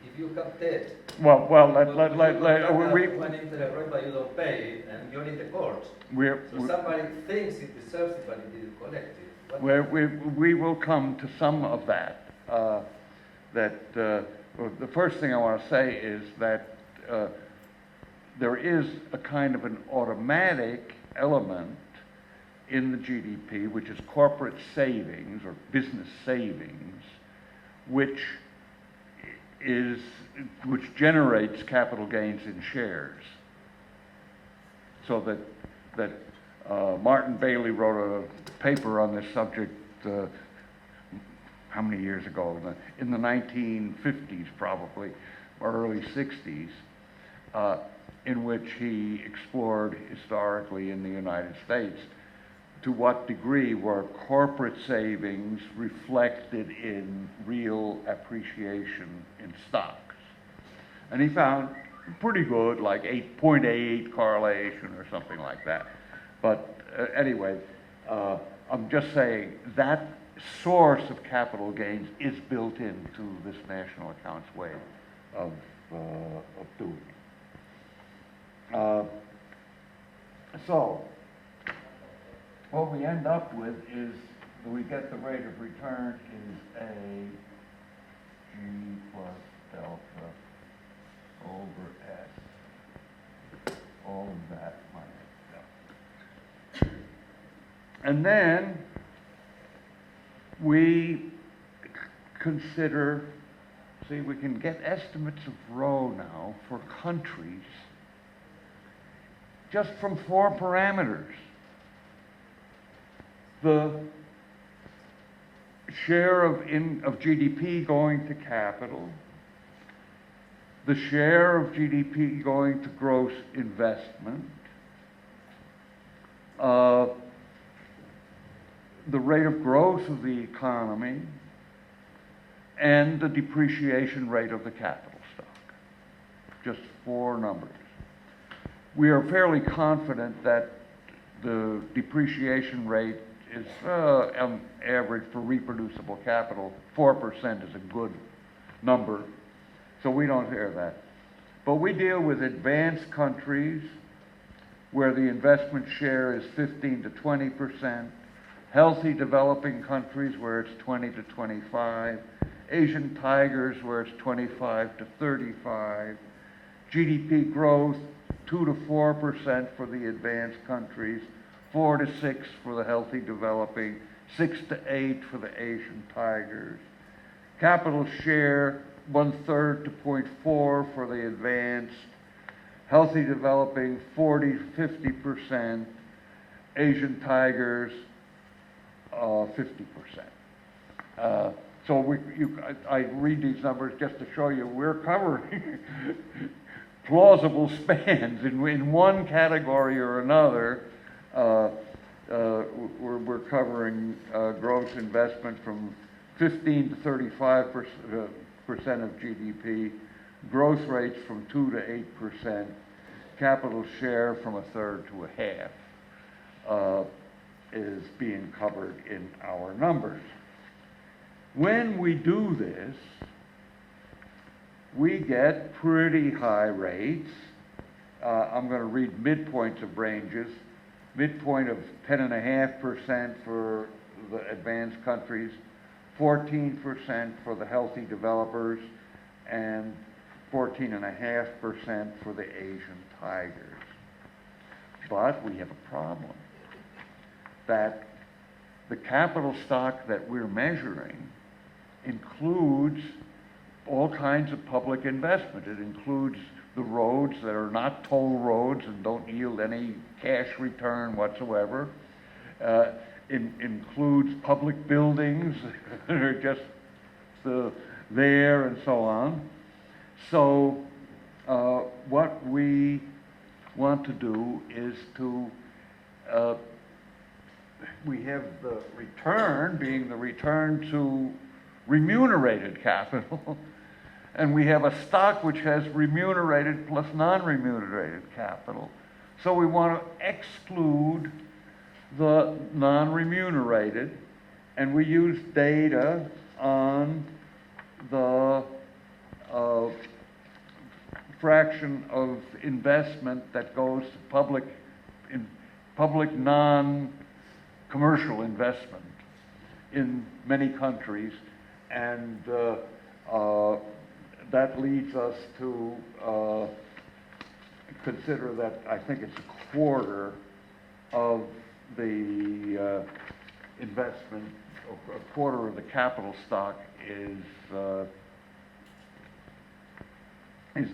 [SPEAKER 1] if you have debt,
[SPEAKER 2] Well,
[SPEAKER 1] one interest rate, but you don't pay it, and you're in the courts. So somebody thinks it deserves it, but it didn't collect it.
[SPEAKER 2] We will come to some of that. The first thing I want to say is that there is a kind of an automatic element in the GDP, which is corporate savings or business savings, which generates capital gains in shares. So that Martin Bailey wrote a paper on this subject how many years ago? In the 1950s probably, or early 60s, in which he explored historically in the United States to what degree were corporate savings reflected in real appreciation in stocks. And he found pretty good, like 8.88 correlation or something like that. But anyway, I'm just saying that source of capital gains is built into this national accounts way of doing it. So, what we end up with is we get the rate of return is A G plus delta over S, all of that minus delta. And then we consider, see, we can get estimates of rho now for countries just from 4 parameters. The share of GDP going to capital, the share of GDP going to gross investment, the rate of growth of the economy, and the depreciation rate of the capital stock. Just 4 numbers. We are fairly confident that the depreciation rate is on average for reproducible capital, 4% is a good number, so we don't hear that. But we deal with advanced countries where the investment share is 15 to 20%, healthy developing countries where it's 20 to 25, Asian tigers where it's 25 to 35, GDP growth 2 to 4% for the advanced countries, 4 to 6 for the healthy developing, 6 to 8 for the Asian tigers. Capital share 1/3 to 0.4 for the advanced, healthy developing 40 to 50%, Asian tigers 50%. So I read these numbers just to show you we're covering plausible spans in one category or another. We're covering gross investment from 15 to 35% of GDP, growth rates from 2 to 8%, capital share from 1/3 to 1/2 is being covered in our numbers. When we do this, we get pretty high rates. I'm going to read midpoints of ranges. Midpoint of 10.5% for the advanced countries, 14% for the healthy developers, and 14.5% for the Asian tigers. But we have a problem. That the capital stock that we're measuring includes all kinds of public investment. It includes the roads that are not toll roads and don't yield any cash return whatsoever. Includes public buildings that are just there and so on. So what we want to do is to, we have the return being the return to remunerated capital, and we have a stock which has remunerated plus non-remunerated capital. So we want to exclude the non-remunerated, and we use data on the fraction of investment that goes to public non-commercial investment in many countries, and that leads us to consider that I think it's 1/4 of the investment, 1/4 of the capital stock is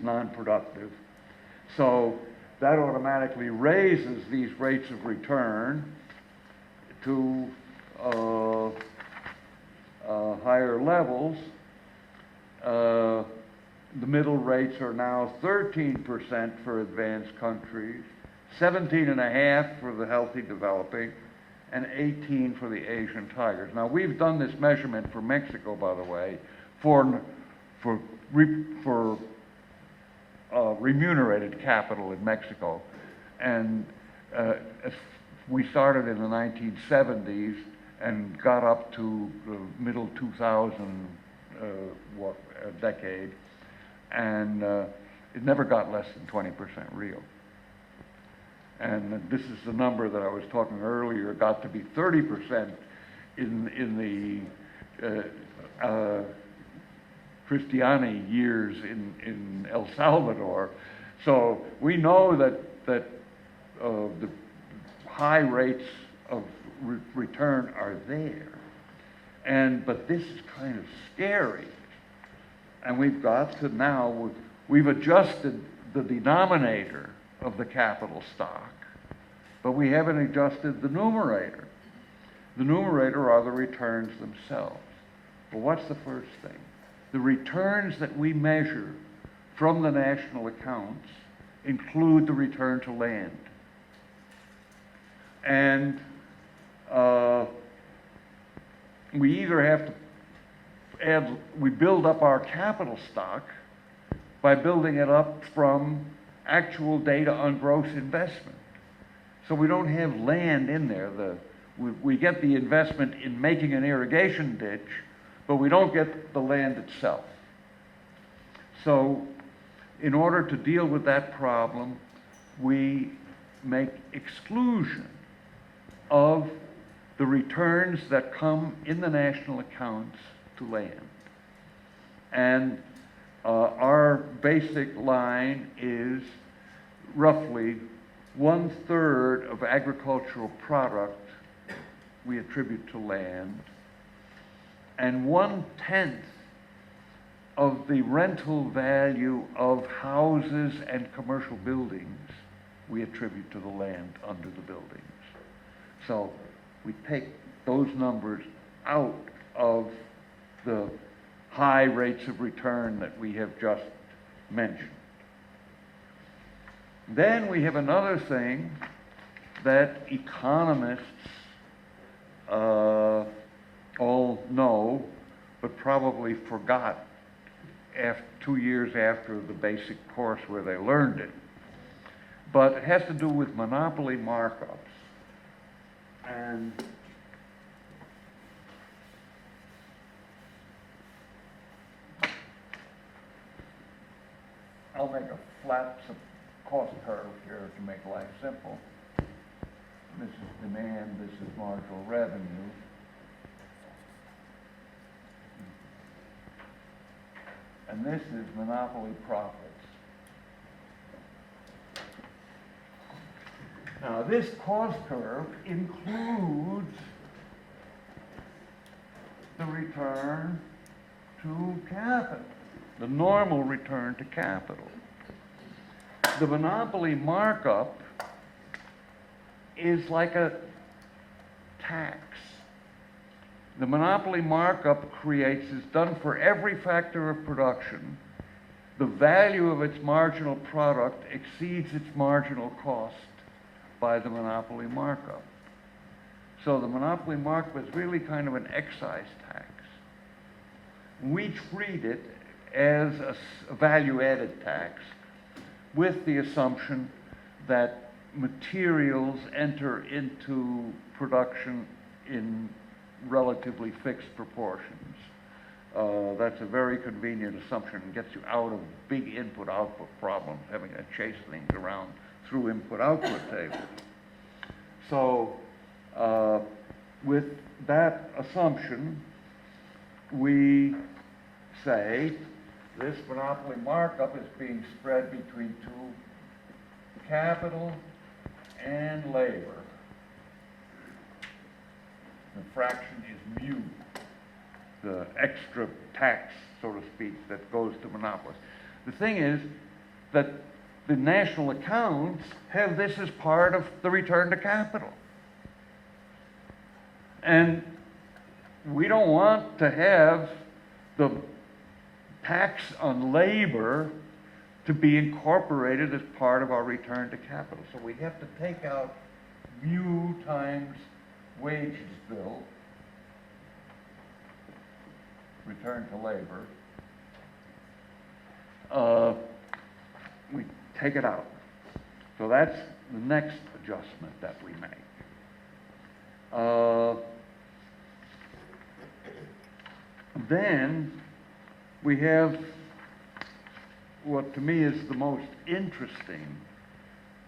[SPEAKER 2] non-productive. So that automatically raises these rates of return to higher levels. The middle rates are now 13% for advanced countries, 17.5% for the healthy developing, and 18% for the Asian tigers. Now we've done this measurement for Mexico, by the way, for remunerated capital in Mexico, and we started in the 1970s, and got up to the middle 2000 decade, and it never got less than 20% real. And this is the number that I was talking earlier, got to be 30% in the Cristiani years in El Salvador. So we know that the high rates of return are there. But this is kind of scary. And we've got to now, we've adjusted the denominator of the capital stock, but we haven't adjusted the numerator. The numerator are the returns themselves. Well, what's the first thing? The returns that we measure from the national accounts include the return to land. And we either have to we build up our capital stock by building it up from actual data on gross investment. So we don't have land in there. We get the investment in making an irrigation ditch, but we don't get the land itself. So in order to deal with that problem, we make exclusion of the returns that come in the national accounts to land. And our basic line is roughly 1/3 of agricultural product we attribute to land, and 1/10 of the rental value of houses and commercial buildings we attribute to the land under the buildings. So we take those numbers out of the high rates of return that we have just mentioned. Then we have another thing that economists all know, but probably forgot 2 years after the basic course where they learned it. But it has to do with monopoly markups. And I'll make a flat cost curve here to make life simple. This is demand, this is marginal revenue. And this is monopoly profits. Now this cost curve includes the return to capital, the normal return to capital. The monopoly markup is like a tax. The monopoly markup is done for every factor of production. The value of its marginal product exceeds its marginal cost by the monopoly markup. So the monopoly markup is really kind of an excise tax. We treat it as a value-added tax with the assumption that materials enter into production in relatively fixed proportions. That's a very convenient assumption and gets you out of big input-output problems, having to chase things around through input-output tables. So with that assumption, we say this monopoly markup is being spread between two, capital and labor. The fraction is mu, the extra tax, so to speak, that goes to monopolists. The thing is that the national accounts have this as part of the return to capital. And we don't want to have the tax on labor to be incorporated as part of our return to capital. So we have to take out mu times wages bill, return to labor. We take it out. So that's the next adjustment that we make. then we have what to me is the most interesting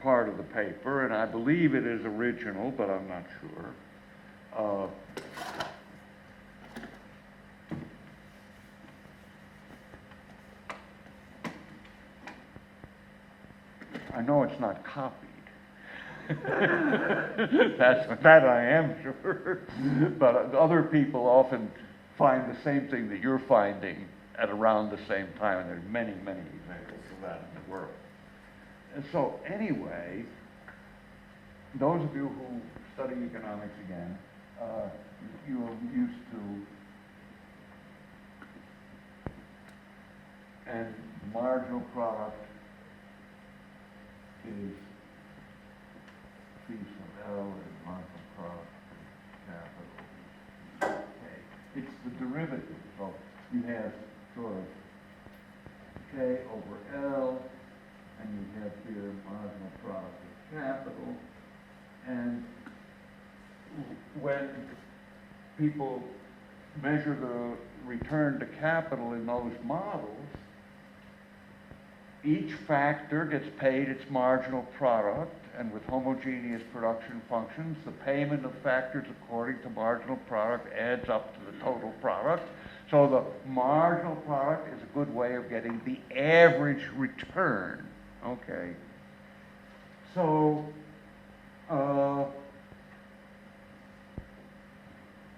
[SPEAKER 2] part of the paper, and I believe it is original, but I'm not sure. I know it's not copied. That I am sure. But other people often find the same thing that you're finding at around the same time, and there's many, many examples of that in the world. And so anyway, those of you who study economics again, you're used to and marginal product is P sub L and marginal product is capital K. It's the derivative. So you have sort of K over L, and you have here marginal product of capital. And when people measure the return to capital in those models, each factor gets paid its marginal product, and with homogeneous production functions, the payment of factors according to marginal product adds up to the total product. So the marginal product is a good way of getting the average return. Okay. So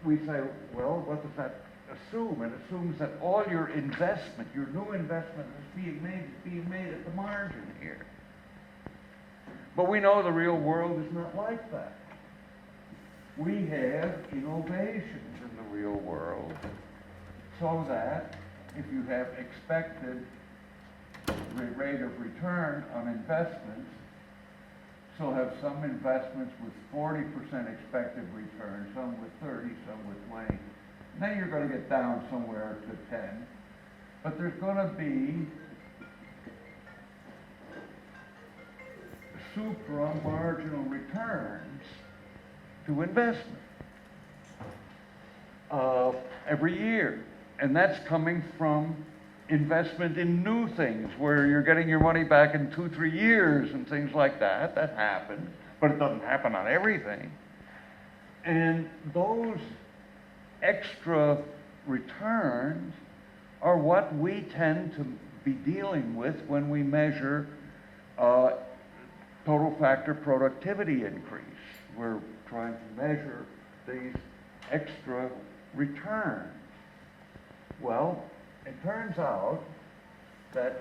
[SPEAKER 2] we say, well, what does that assume? It assumes that all your investment, your new investment is being made at the margin here. But we know the real world is not like that. We have innovations in the real world, so that if you have expected rate of return on investments, so have some investments with 40% expected return, some with 30, some with 20. Then you're going to get down somewhere to 10. But there's going to be supra-marginal returns to investment every year. And that's coming from investment in new things, where you're getting your money back in 2-3 years and things like that. That happens, but it doesn't happen on everything. And those extra returns are what we tend to be dealing with when we measure total factor productivity increase. We're trying to measure these extra returns. Well, it turns out that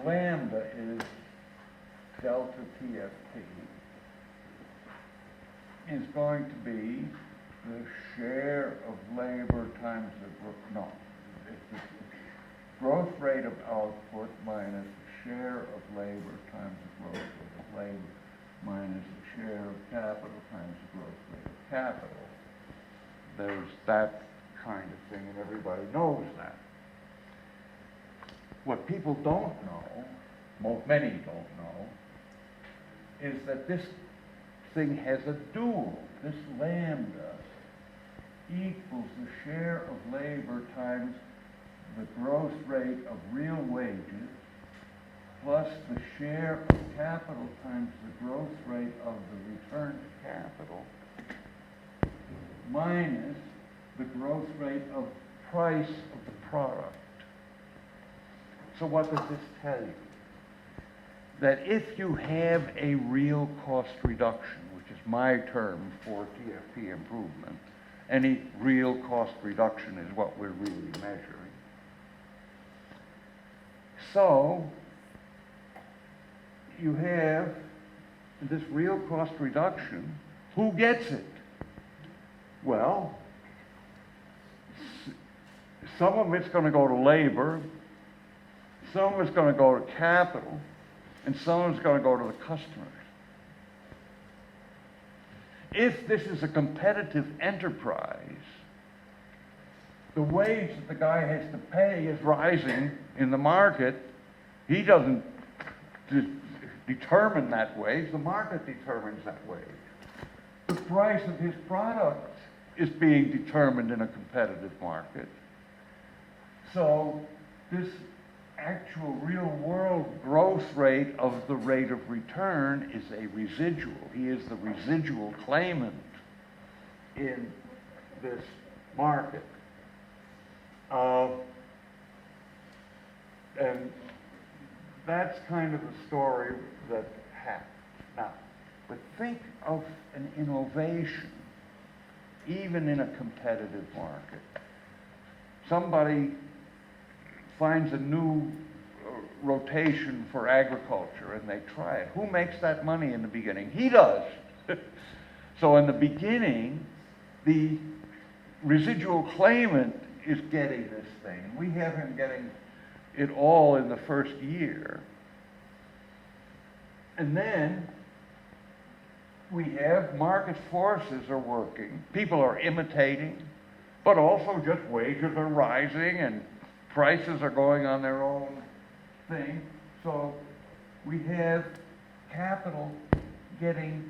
[SPEAKER 2] lambda is delta TFP is going to be the share of labor times the growth rate of output minus the share of labor times the growth rate of labor minus the share of capital times the growth rate of capital. There's that kind of thing, and everybody knows that. What people don't know, many don't know, is that this thing has a dual. This lambda equals the share of labor times the growth rate of real wages plus the share of capital times the growth rate of the return to capital minus the growth rate of price of the product. So what does this tell you? That if you have a real cost reduction, which is my term for TFP improvement, any real cost reduction is what we're really measuring. So you have this real cost reduction. Who gets it? Well, some of it's going to go to labor, some of it's going to go to capital, and some of it's going to go to the customers. If this is a competitive enterprise, the wage that the guy has to pay is rising in the market. He doesn't determine that wage, the market determines that wage. The price of his product is being determined in a competitive market. So this actual real world growth rate of the rate of return is a residual. He is the residual claimant in this market. And that's kind of the story that happened. Now, but think of an innovation, even in a competitive market. Somebody finds a new rotation for agriculture and they try it. Who makes that money in the beginning? He does. So in the beginning, the residual claimant is getting this thing. We have him getting it all in the first year. And then we have market forces are working. People are imitating, but also just wages are rising and prices are going on their own thing. So we have capital getting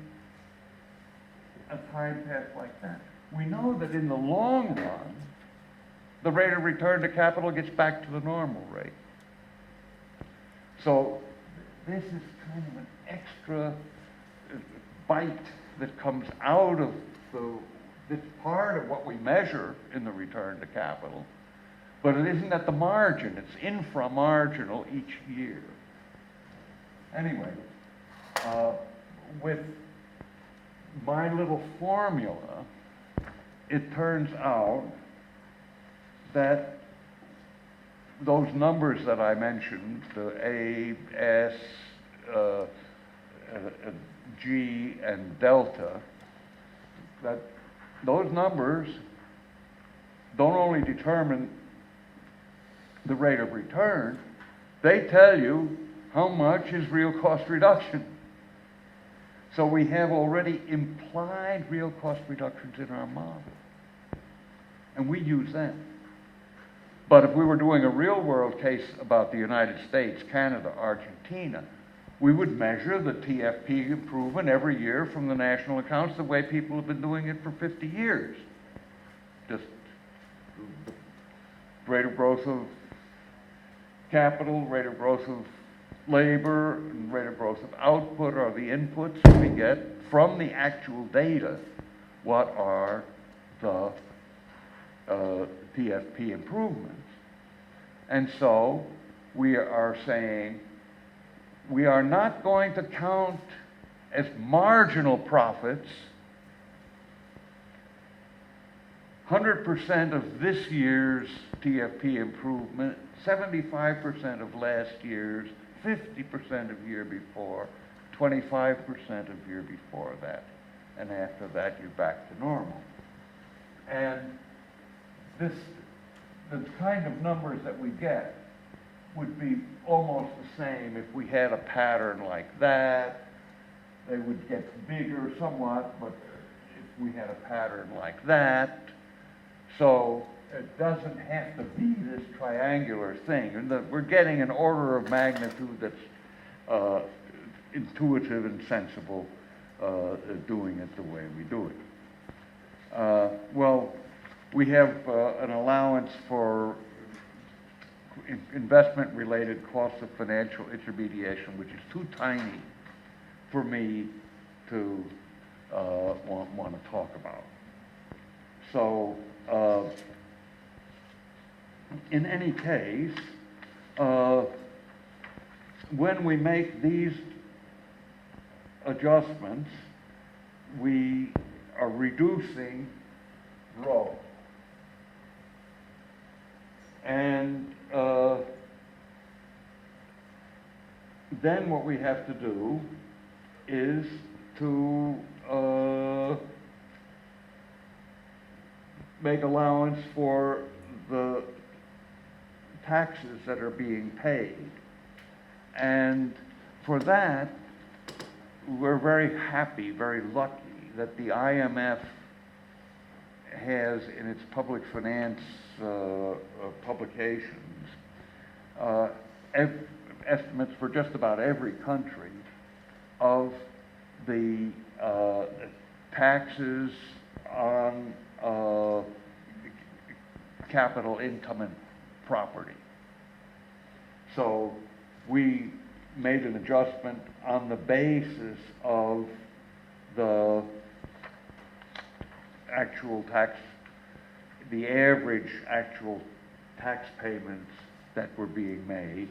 [SPEAKER 2] a time path like that. We know that in the long run, the rate of return to capital gets back to the normal rate. So this is kind of an extra bite that comes out of this part of what we measure in the return to capital. But it isn't at the margin, it's inframarginal each year. Anyway, with my little formula, it turns out that those numbers that I mentioned, the A, S, G, and delta, that those numbers don't only determine the rate of return, they tell you how much is real cost reduction. So we have already implied real cost reductions in our model. And we use them. But if we were doing a real world case about the United States, Canada, Argentina, we would measure the TFP improvement every year from the national accounts the way people have been doing it for 50 years. Just the rate of growth of capital, rate of growth of labor, and rate of growth of output are the inputs that we get from the actual data. What are the TFP improvements? And so we are saying we are not going to count as marginal profits 100% of this year's TFP improvement, 75% of last year's, 50% of year before, 25% of year before that. And after that, you're back to normal. And the kind of numbers that we get would be almost the same if we had a pattern like that. They would get bigger somewhat, but if we had a pattern like that. So it doesn't have to be this triangular thing. And we're getting an order of magnitude that's intuitive and sensible doing it the way we do it. Well, we have an allowance for investment-related costs of financial intermediation, which is too tiny for me to want to talk about. So, in any case, when we make these adjustments, we are reducing growth. And then what we have to do is to make allowance for the taxes that are being paid. And for that, we're very happy, very lucky that the IMF has in its public finance publications estimates for just about every country of the taxes on capital income and property. So we made an adjustment on the basis of the actual tax, the average actual tax payments that were being made,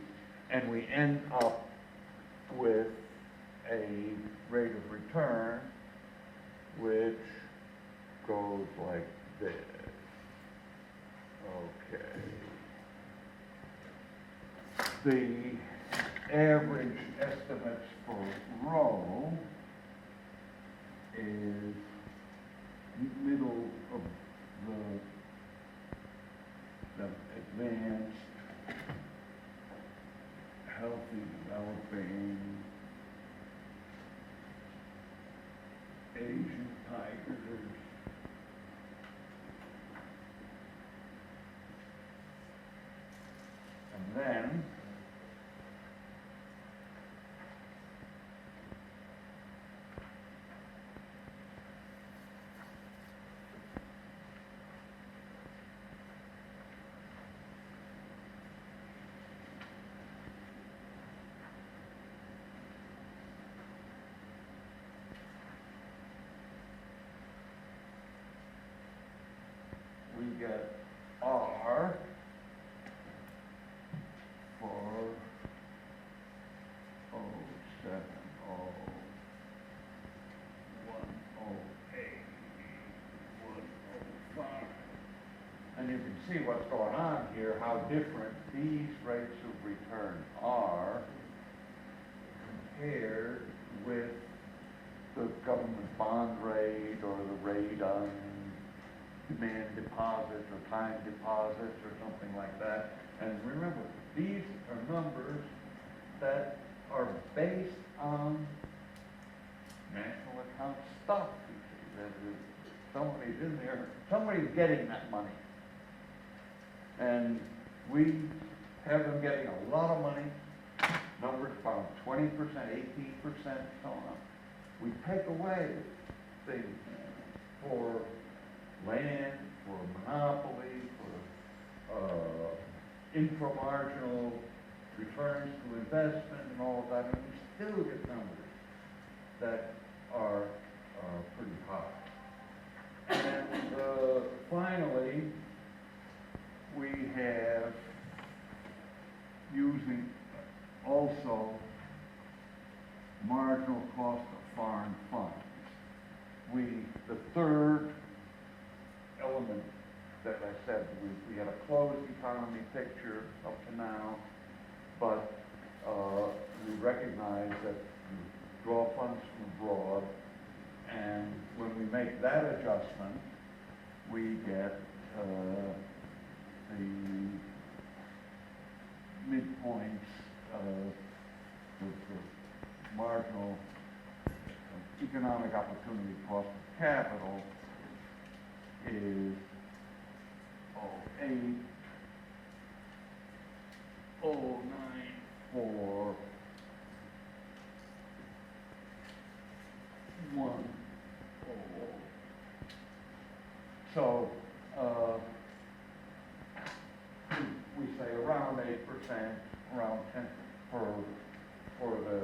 [SPEAKER 2] and we end up with a rate of return which goes like this. Okay. The average estimates for row is middle of the advanced, healthy, developing, Asian tigers. And then we get R for 070, 108, 105. And you can see what's going on here, how different these rates of return are compared with the government bond rate or the rate on demand deposits or time deposits or something like that. And remember, these are numbers that are based on national account stuff. Somebody's in there, somebody's getting that money. And we have them getting a lot of money, numbers about 20%, 18%, so on. We take away things for land, for monopoly, for inframarginal returns to investment and all of that, and we still get numbers that are pretty high. And finally, we have using also marginal cost of foreign funds. The third element that I said, we had a closed economy picture up to now, but we recognize that we draw funds from abroad, and when we make that adjustment, we get the midpoints of the marginal economic opportunity cost of capital is 08, 094, 100. So we say around 8%, around 10 for the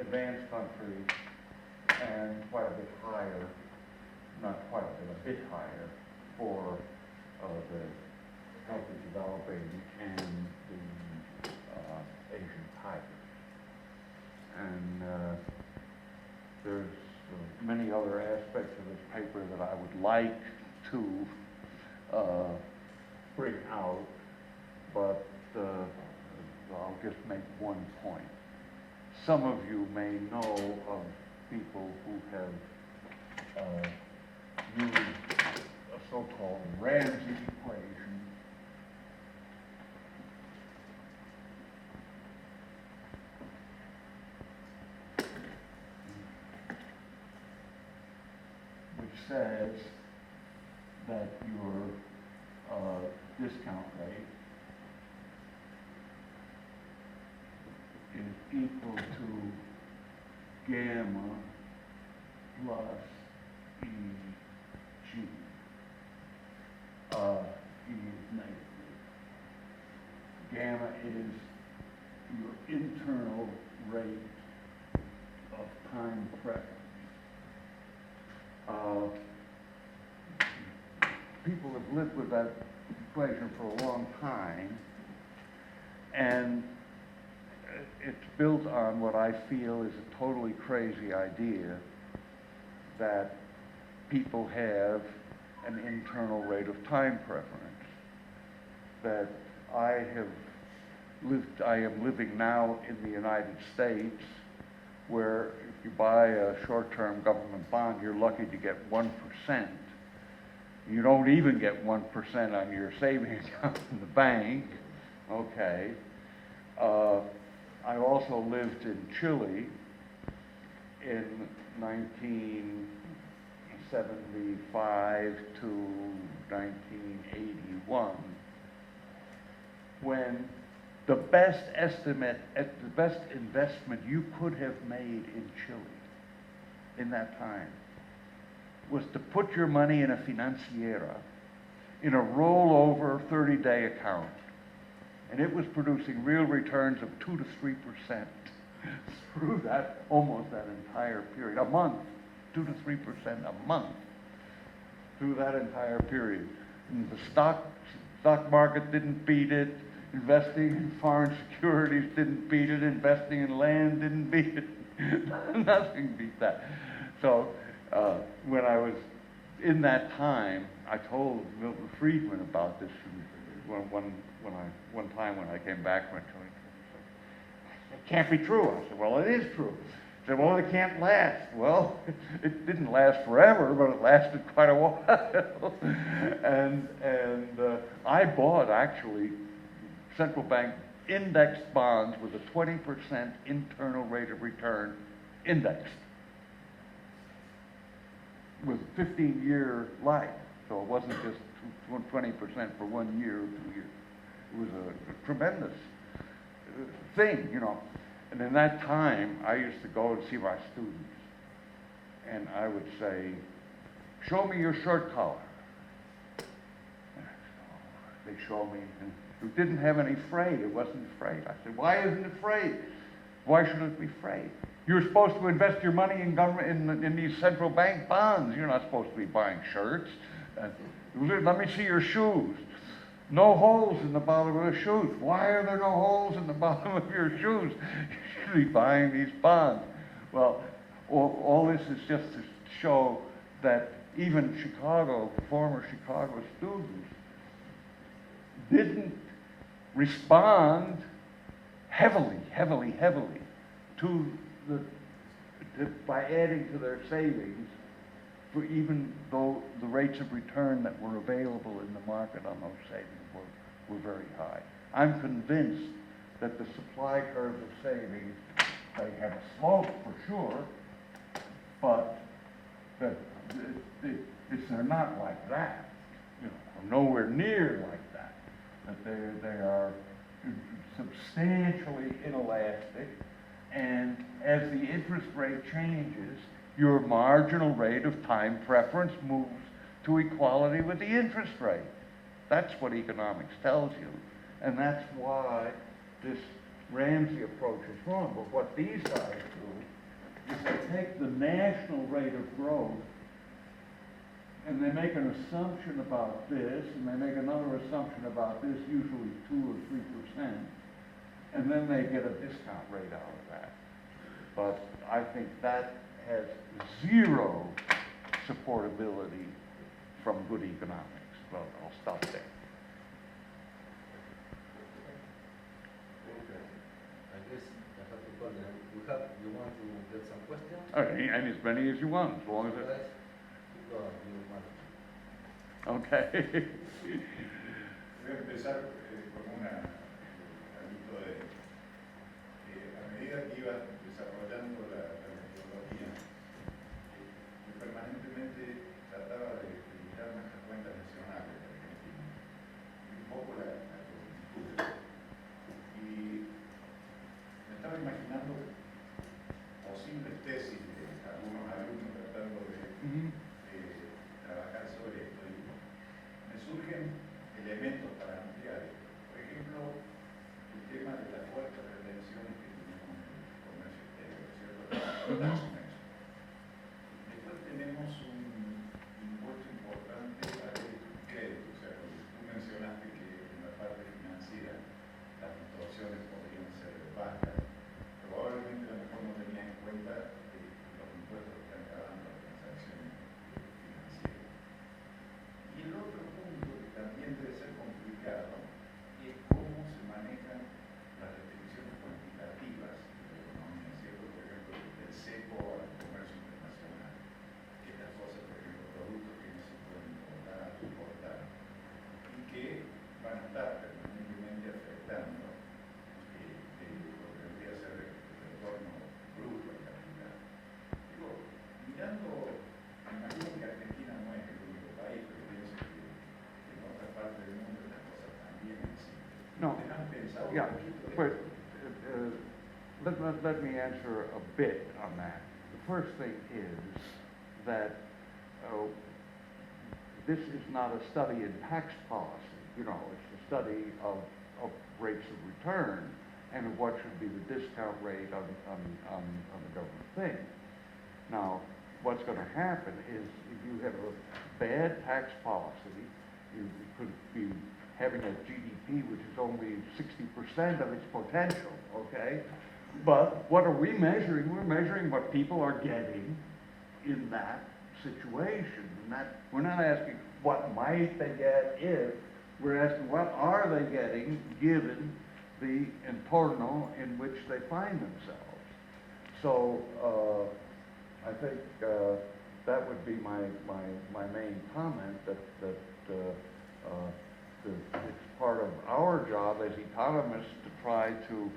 [SPEAKER 2] advanced countries, and quite a bit higher, not quite a bit higher for the healthy developing and the Asian tigers. And there's many other aspects of this paper that I would like to bring out, but I'll just make one point. Some of you may know of people who have used a so-called Ramsey equation, which says that your discount rate is equal to gamma plus EG. Gamma is your internal rate of time preference. People have lived with that equation for a long time, and it's built on what I feel is a totally crazy idea that people have an internal rate of time preference. That I am living now in the United States, where if you buy a short-term government bond, you're lucky to get 1%. You don't even get 1% on your savings account in the bank, okay. I also lived in Chile in 1975 to 1981, when the best estimate, the best investment you could have made in Chile in that time was to put your money in a financiera, in a rollover 30-day account. And it was producing real returns of 2 to 3% through that, almost that entire period, a month, 2 to 3% a month through that entire period. And the stock market didn't beat it, investing in foreign securities didn't beat it, investing in land didn't beat it, nothing beat that. So when I was in that time, I told Milton Friedman about this one time when I came back from it. It can't be true. I said, well, it is true. He said, well, it can't last. Well, it didn't last forever, but it lasted quite a while. and I bought, actually, central bank indexed bonds with a 20% internal rate of return indexed with 15-year life. So it wasn't just 20% for 1 year or 2 years. It was a tremendous thing, you know. And in that time, I used to go and see my students, and I would say, show me your shirt collar. They show me, and it didn't have any frayed. It wasn't frayed. I said, why isn't it frayed? Why should it be frayed? You're supposed to invest your money in government, in these central bank bonds. You're not supposed to be buying shirts. Let me see your shoes. No holes in the bottom of the shoes. Why are there no holes in the bottom of your shoes? You should be buying these bonds. Well, all this is just to show that even former Chicago students didn't respond heavily by adding to their savings, for even though the rates of return that were available in the market on those savings were very high. I'm convinced that the supply curve of savings, they have a slope for sure, but that they're not like that, you know, nowhere near like that. That they are substantially inelastic, and as the interest rate changes, your marginal rate of time preference moves to equality with the interest rate. That's what economics tells you, and that's why this Ramsey approach is wrong. But what these guys do is they take the national rate of growth and they make an assumption about this, and they make another assumption about this, usually 2 or 3%, and then they get a discount rate out of that. But I think that has zero supportability from good economics. Well, I'll stop there.
[SPEAKER 1] Okay. I guess I have to call them. You want to get some questions?
[SPEAKER 2] Okay, and as many as you want, as long as it...
[SPEAKER 1] Guys, keep going.
[SPEAKER 2] Okay.
[SPEAKER 4] Voy a empezar con algo de a medida que iba desarrollando la metodología, yo permanentemente trataba de mirar nuestras cuentas nacionales de Argentina, y un poco la conjuntura. Y me estaba imaginando posibles tesis de algunos alumnos tratando de trabajar sobre esto. Y me surgen tax measure. Después tenemos un impuesto importante al crédito, o sea, tú mencionaste que en la parte financiera las distorsiones podrían ser bajas. Probablemente a lo mejor no tenía en cuenta los impuestos que están pagando las transacciones financieras. Y el otro punto que también debe ser complicado es cómo se manejan las restricciones cuantitativas de la economía, ¿cierto? Por ejemplo, del cepo al comercio internacional, que estas cosas, por ejemplo, productos que no se pueden importar o exportar, y que van a estar permanentemente afectando lo que debería ser el retorno bruto al capital. Digo, mirando, me imagino que Argentina no es el único país, pero pienso que en otras partes del mundo estas cosas también existen.
[SPEAKER 2] No.
[SPEAKER 4] ¿Ustedes han pensado
[SPEAKER 2] Yeah,
[SPEAKER 4] un poquito de
[SPEAKER 2] but
[SPEAKER 4] esto?
[SPEAKER 2] let me answer a bit on that. The first thing is that this is not a study in tax policy. You know, it's a study of rates of return and of what should be the discount rate on the government thing. Now, what's going to happen is if you have a bad tax policy, you could be having a GDP which is only 60% of its potential, okay? But what are we measuring? We're measuring what people are getting in that situation. And that, we're not asking what might they get if, we're asking what are they getting given the entorno in which they find themselves. So I think that would be my main comment, that it's part of our job as economists to try to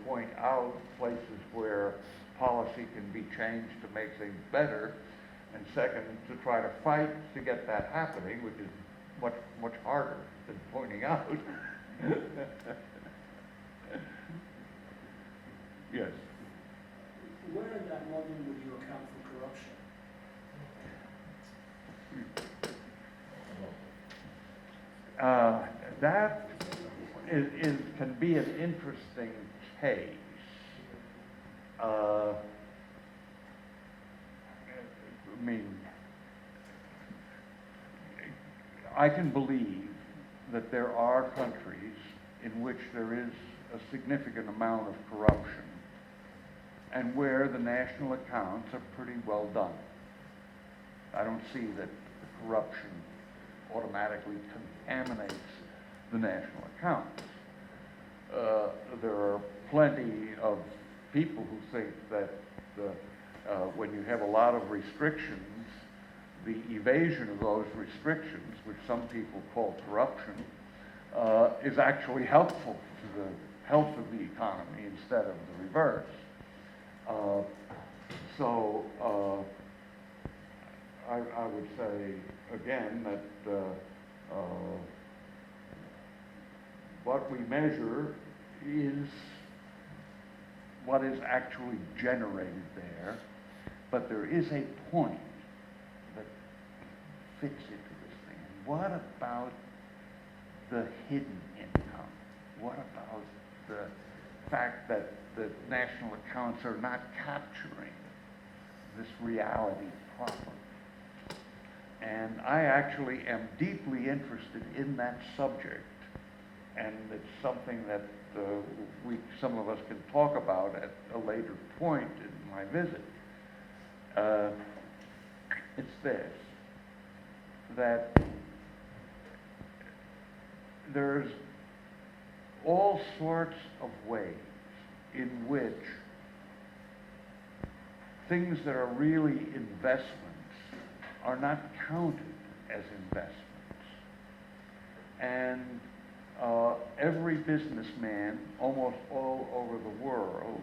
[SPEAKER 2] point out places where policy can be changed to make things better, and second, to try to fight to get that happening, which is much harder than pointing out. Yes.
[SPEAKER 5] Where in that model would you account for corruption?
[SPEAKER 2] That can be an interesting case. I mean, I can believe that there are countries in which there is a significant amount of corruption and where the national accounts are pretty well done. I don't see that the corruption automatically contaminates the national accounts. There are plenty of people who think that when you have a lot of restrictions, the evasion of those restrictions, which some people call corruption, is actually helpful to the health of the economy instead of the reverse. I would say again that what we measure is what is actually generated there, but there is a point that fits into this thing. What about the hidden income? What about the fact that the national accounts are not capturing this reality properly? And I actually am deeply interested in that subject, and it's something that some of us can talk about at a later point in my visit. It's this, that there's all sorts of ways in which things that are really investments are not counted as investments. And every businessman, almost all over the world,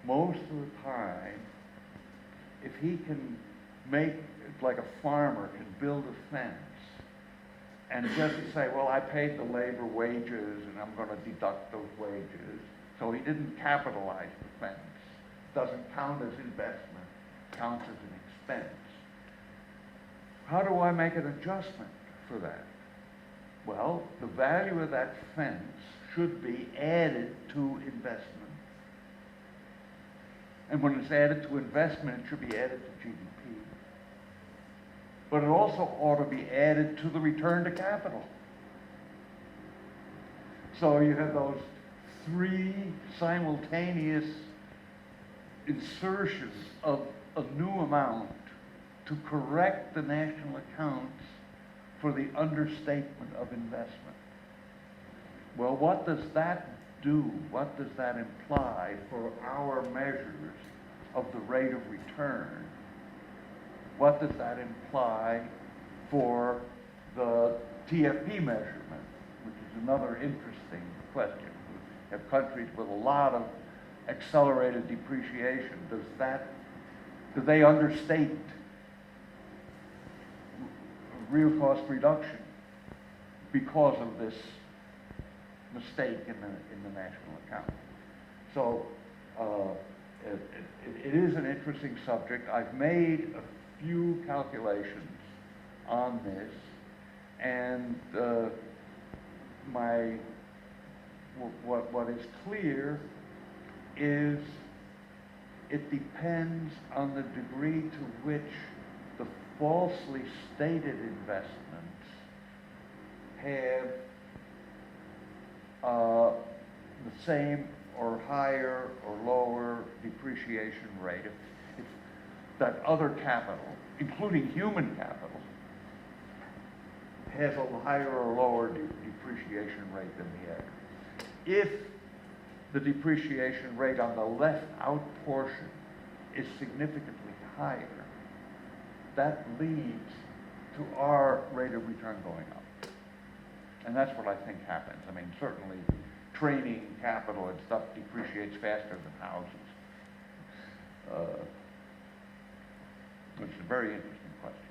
[SPEAKER 2] most of the time, if he can make, like a farmer can build a fence and just say, well, I paid the labor wages and I'm going to deduct those wages. So he didn't capitalize the fence. Doesn't count as investment, counts as an expense. How do I make an adjustment for that? Well, the value of that fence should be added to investment. And when it's added to investment, it should be added to GDP. But it also ought to be added to the return to capital. So you have those three simultaneous insertions of a new amount to correct the national accounts for the understatement of investment. Well, what does that do? What does that imply for our measures of the rate of return? What does that imply for the TFP measurement, which is another interesting question? We have countries with a lot of accelerated depreciation. Do they understate real cost reduction because of this mistake in the national account? So it is an interesting subject. I've made a few calculations on this, and what is clear is it depends on the degree to which the falsely stated investments have the same or higher or lower depreciation rate. If that other capital, including human capital, has a higher or lower depreciation rate than the other. If the depreciation rate on the left out portion is significantly higher, that leads to our rate of return going up. And that's what I think happens. I mean, certainly training capital and stuff depreciates faster than houses. Which is a very interesting question.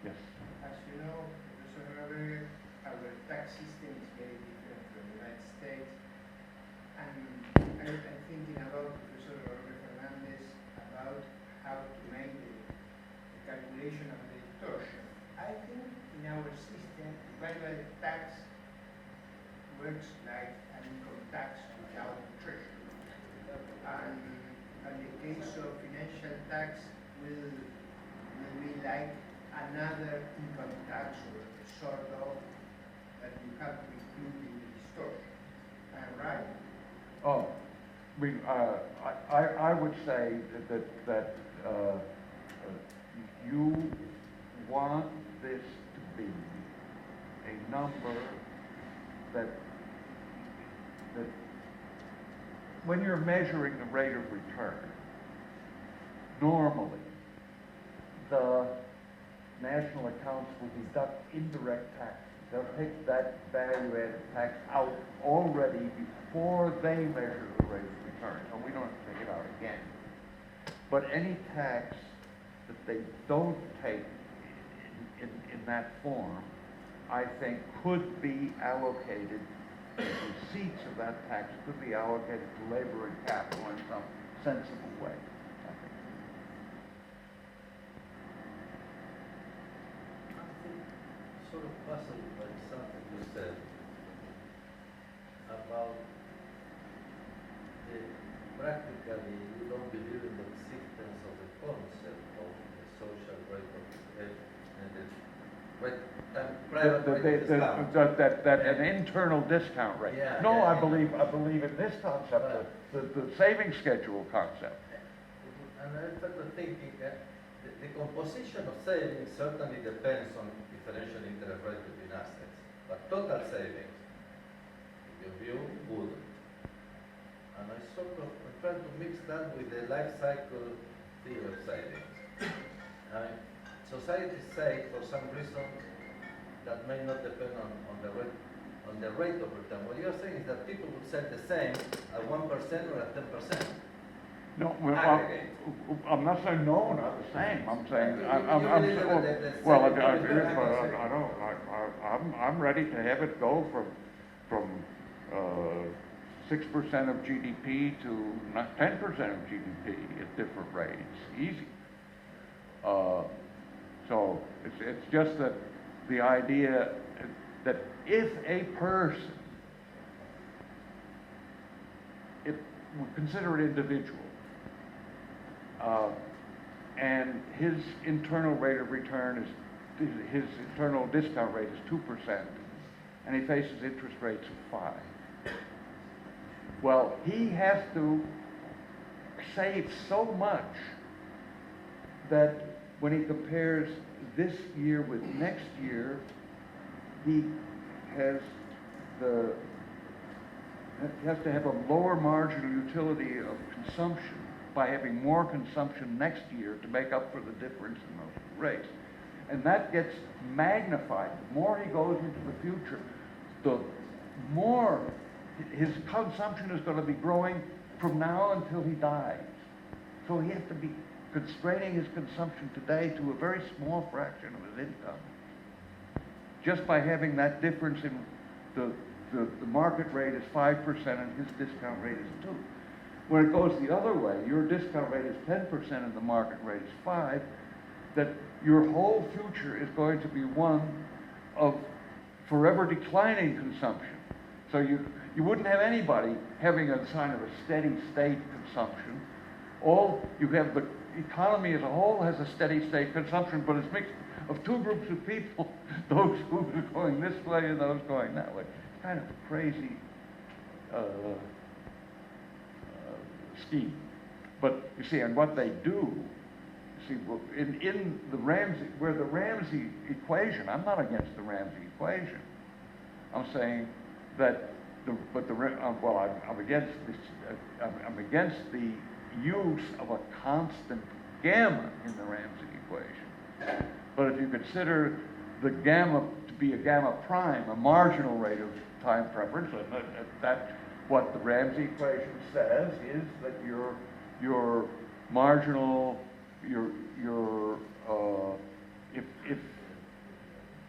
[SPEAKER 2] Yes.
[SPEAKER 6] As you know, Professor Harberger, our tax system is very different from the United States. And I'm thinking about Professor Fernandez about how to make the calculation of the distortion. I think in our system, the value tax works like an income tax without treasury. And in the case of financial tax, will be like another income tax or sort of that you have to include in the distortion. Am I right?
[SPEAKER 2] Oh, I would say that you want this to be a number that when you're measuring the rate of return, normally the national accounts will deduct indirect taxes. They'll take that value-added tax out already before they measure the rate of return, so we don't have to take it out again. But any tax that they don't take in that form, I think could be allocated, the receipts of that tax could be allocated to labor and capital in some sensible way, I think.
[SPEAKER 1] Sort of puzzled by something you said about practically you don't believe in the existence of the concept of the social rate of and the private rate of discount.
[SPEAKER 2] That an internal discount rate.
[SPEAKER 1] Yeah,
[SPEAKER 2] No,
[SPEAKER 1] yeah,
[SPEAKER 2] I believe in this concept, the savings schedule concept.
[SPEAKER 1] And I started thinking that the composition of savings certainly depends on differential interest rate between assets, but total savings, in your view, wouldn't. And I sort of tried to mix that with the life cycle theory of savings. I mean, societies say, for some reason, that may not depend on the rate of return. What you're saying is that people would save the same at 1% or at 10%.
[SPEAKER 2] No,
[SPEAKER 1] Aggregate.
[SPEAKER 2] I'm not saying no, not the same. I'm saying I'm ready to have it go from 6% of GDP to 10% of GDP at different rates, easy. So it's just that the idea that if a person, consider an individual, and his internal rate of return is, his internal discount rate is 2%, and he faces interest rates of 5. Well, he has to save so much that when he compares this year with next year, he has to have a lower marginal utility of consumption by having more consumption next year to make up for the difference in those rates. And that gets magnified. The more he goes into the future, the more his consumption is going to be growing from now until he dies. So he has to be constraining his consumption today to a very small fraction of his income, just by having that difference in the market rate is 5% and his discount rate is 2. When it goes the other way, your discount rate is 10% and the market rate is 5, that your whole future is going to be one of forever declining consumption. So you wouldn't have anybody having a sign of a steady state consumption. You have the economy as a whole has a steady state consumption, but it's mixed of two groups of people, those who are going this way and those going that way. It's kind of a crazy scheme. But you see, and what they do, you see, in the Ramsey equation, I'm not against the Ramsey equation. I'm saying that I'm against this. I'm against the use of a constant gamma in the Ramsey equation. But if you consider the gamma to be a gamma prime, a marginal rate of time preference, and that what the Ramsey equation says is that your marginal,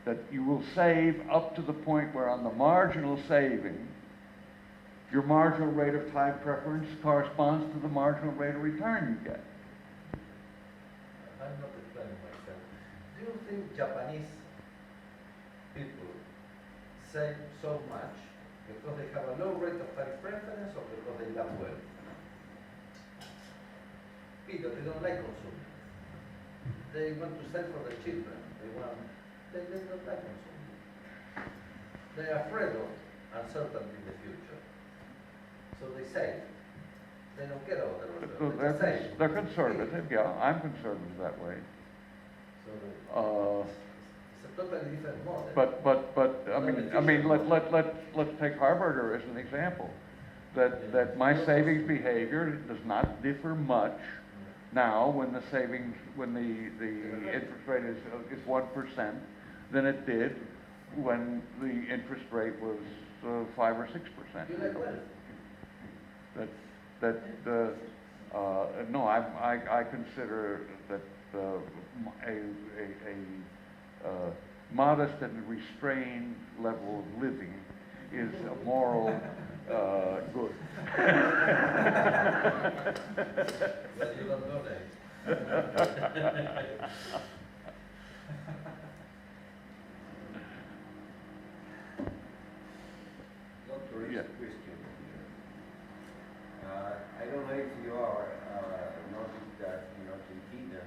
[SPEAKER 2] that you will save up to the point where on the marginal saving, your marginal rate of time preference corresponds to the marginal rate of return you get.
[SPEAKER 1] I'm not explaining myself. Do you think Japanese people save so much because they have a low rate of time preference or because they love wealth? Because they don't like consuming. They want to sell for their children. They don't like consuming. They are afraid of uncertainty in the future. So they save. They don't care about the return.
[SPEAKER 2] They're conservative, yeah. I'm conservative that way.
[SPEAKER 1] So it's a totally different model.
[SPEAKER 2] But I mean, let's take Harberger as an example. That my savings behavior does not differ much now when the interest rate is 1% than it did when the interest rate was 5 or 6%.
[SPEAKER 1] You like wealth?
[SPEAKER 2] No, I consider that a modest and restrained level of living is a moral good.
[SPEAKER 1] But you don't know that.
[SPEAKER 7] Doctor,
[SPEAKER 2] Yeah.
[SPEAKER 7] a question. I don't know if you are noticed that in Argentina,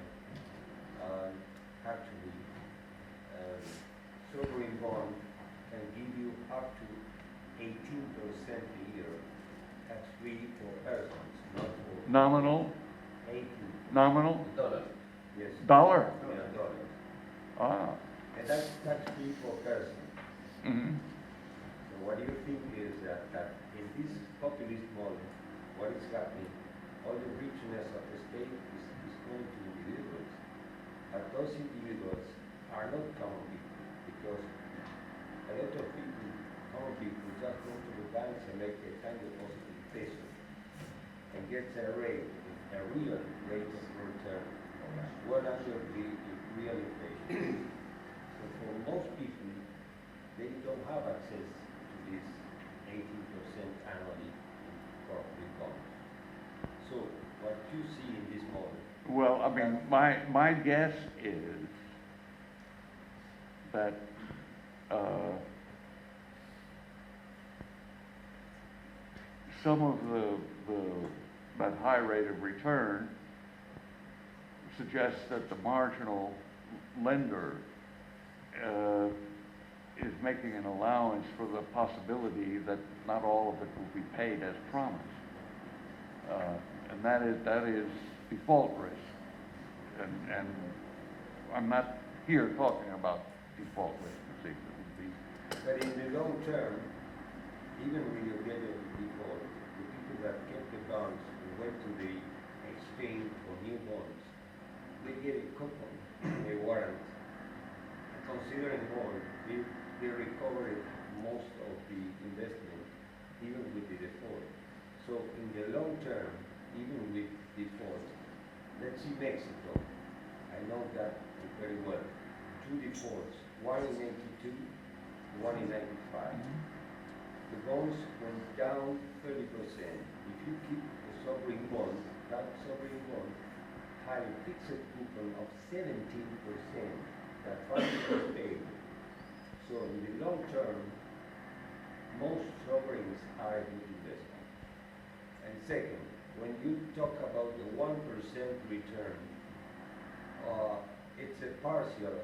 [SPEAKER 7] actually, sovereign bond can give you up to 18% a year tax-free for persons, not for
[SPEAKER 2] Nominal?
[SPEAKER 7] 18.
[SPEAKER 2] Nominal?
[SPEAKER 1] $1.
[SPEAKER 7] Yes.
[SPEAKER 2] Dollar?
[SPEAKER 7] Yeah, dollars.
[SPEAKER 2] Ah.
[SPEAKER 7] And that's tax-free for persons.
[SPEAKER 2] Mm-hmm.
[SPEAKER 7] So what do you think is that in this populist model, what is happening, all the richness of the state is going to individuals. But those individuals are not common people, because a lot of people, common people, just go to the banks and make a time deposit in pesos and get a rate, a real rate of return, well under the real inflation. So for most people, they don't have access to this 18% annually in corporate bonds. So what you see in this model?
[SPEAKER 2] Well, I mean, my guess is that some of that high rate of return suggests that the marginal lender is making an allowance for the possibility that not all of it will be paid as promised. And that is default risk. And I'm not here talking about default risk. It would be.
[SPEAKER 7] But in the long term, even when you get a default, the people that kept the bonds and went to the exchange for new bonds, they get a coupon, a warrant. Considering more, they recovered most of the investment, even with the default. So in the long term, even with default, let's see Mexico. I know that very well. 2 defaults, one in 82, one in 95. The bonds went down 30%. If you keep the sovereign bond, that sovereign bond had a fixed coupon of 17% that finally paid. So in the long term, most sovereigns are a good investment. And second, when you talk about the 1% return, it's a partial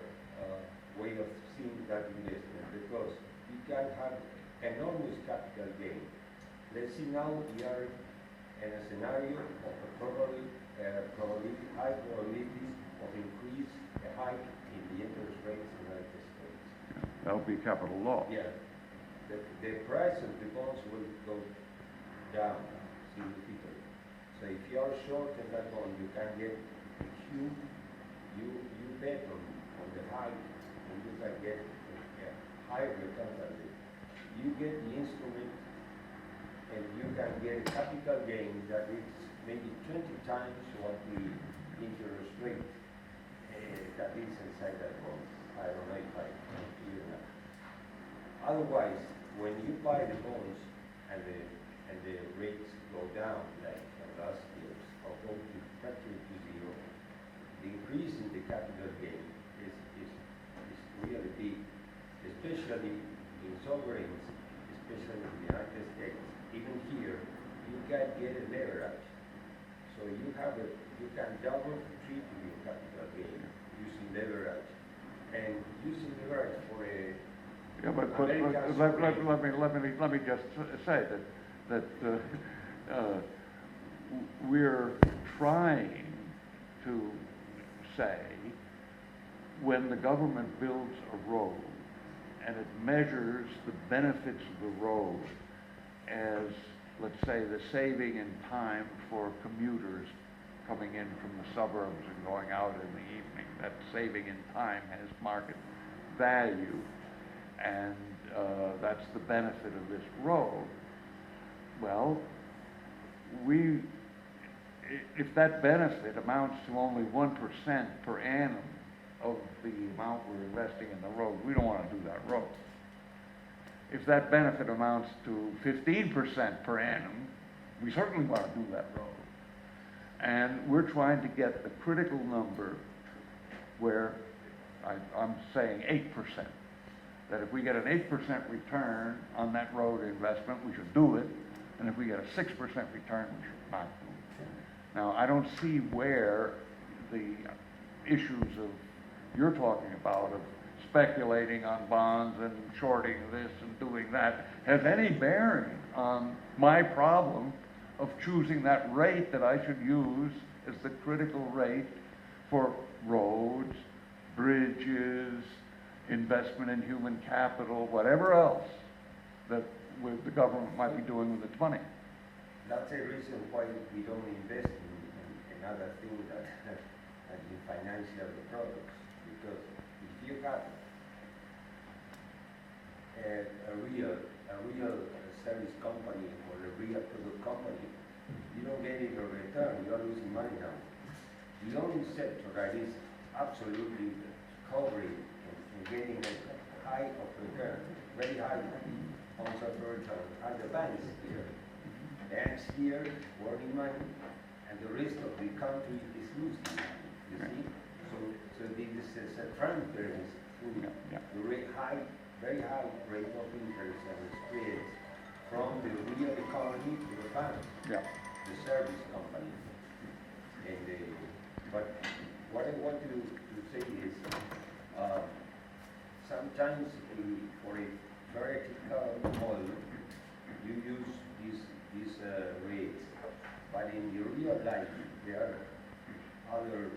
[SPEAKER 7] way of seeing that investment because you can have enormous capital gain. Let's see now we are in a scenario of a high probability of increase, a hike in the interest rates in the United States.
[SPEAKER 2] That'll be capital loss.
[SPEAKER 7] Yeah. The price of the bonds will go down significantly. So if you are short in that bond, you can get a huge, you bet on the high, and you can get a higher return than this. You get the instrument, and you can get a capital gain that is maybe 20 times what the interest rate that is inside that bond. I don't know if I can clear enough. Otherwise, when you buy the bonds and the rates go down, like last year's, or go to practically to zero, the increase in the capital gain is really big, especially in sovereigns, especially in the United States. Even here, you can get a leverage. So you can double, triple your capital gain using leverage. And using leverage for a
[SPEAKER 2] Yeah, but let me just say that we're trying to say when the government builds a road and it measures the benefits of the road as, let's say, the saving in time for commuters coming in from the suburbs and going out in the evening, that saving in time has market value, and that's the benefit of this road. Well, if that benefit amounts to only 1% per annum of the amount we're investing in the road, we don't want to do that road. If that benefit amounts to 15% per annum, we certainly want to do that road. And we're trying to get the critical number where I'm saying 8%. That if we get an 8% return on that road investment, we should do it. And if we get a 6% return, we should not do it. Now, I don't see where the issues you're talking about of speculating on bonds and shorting this and doing that has any bearing on my problem of choosing that rate that I should use as the critical rate for roads, bridges, investment in human capital, whatever else that the government might be doing with its money.
[SPEAKER 7] That's a reason why we don't invest in other things that in financial products. Because if you have a real service company or a real product company, you don't get it a return, you are losing money now. The only sector that is absolutely covering and getting a high of return, very high amounts of return, are the banks here. Banks here earning money, and the rest of the country is losing money. You see? So this is a transfer through the very high rate of interest and spreads from the real economy to the Japan,
[SPEAKER 2] Yeah.
[SPEAKER 7] the service company. And but what I want to say is, sometimes for a vertical model, you use these rates, but in the real life, there are other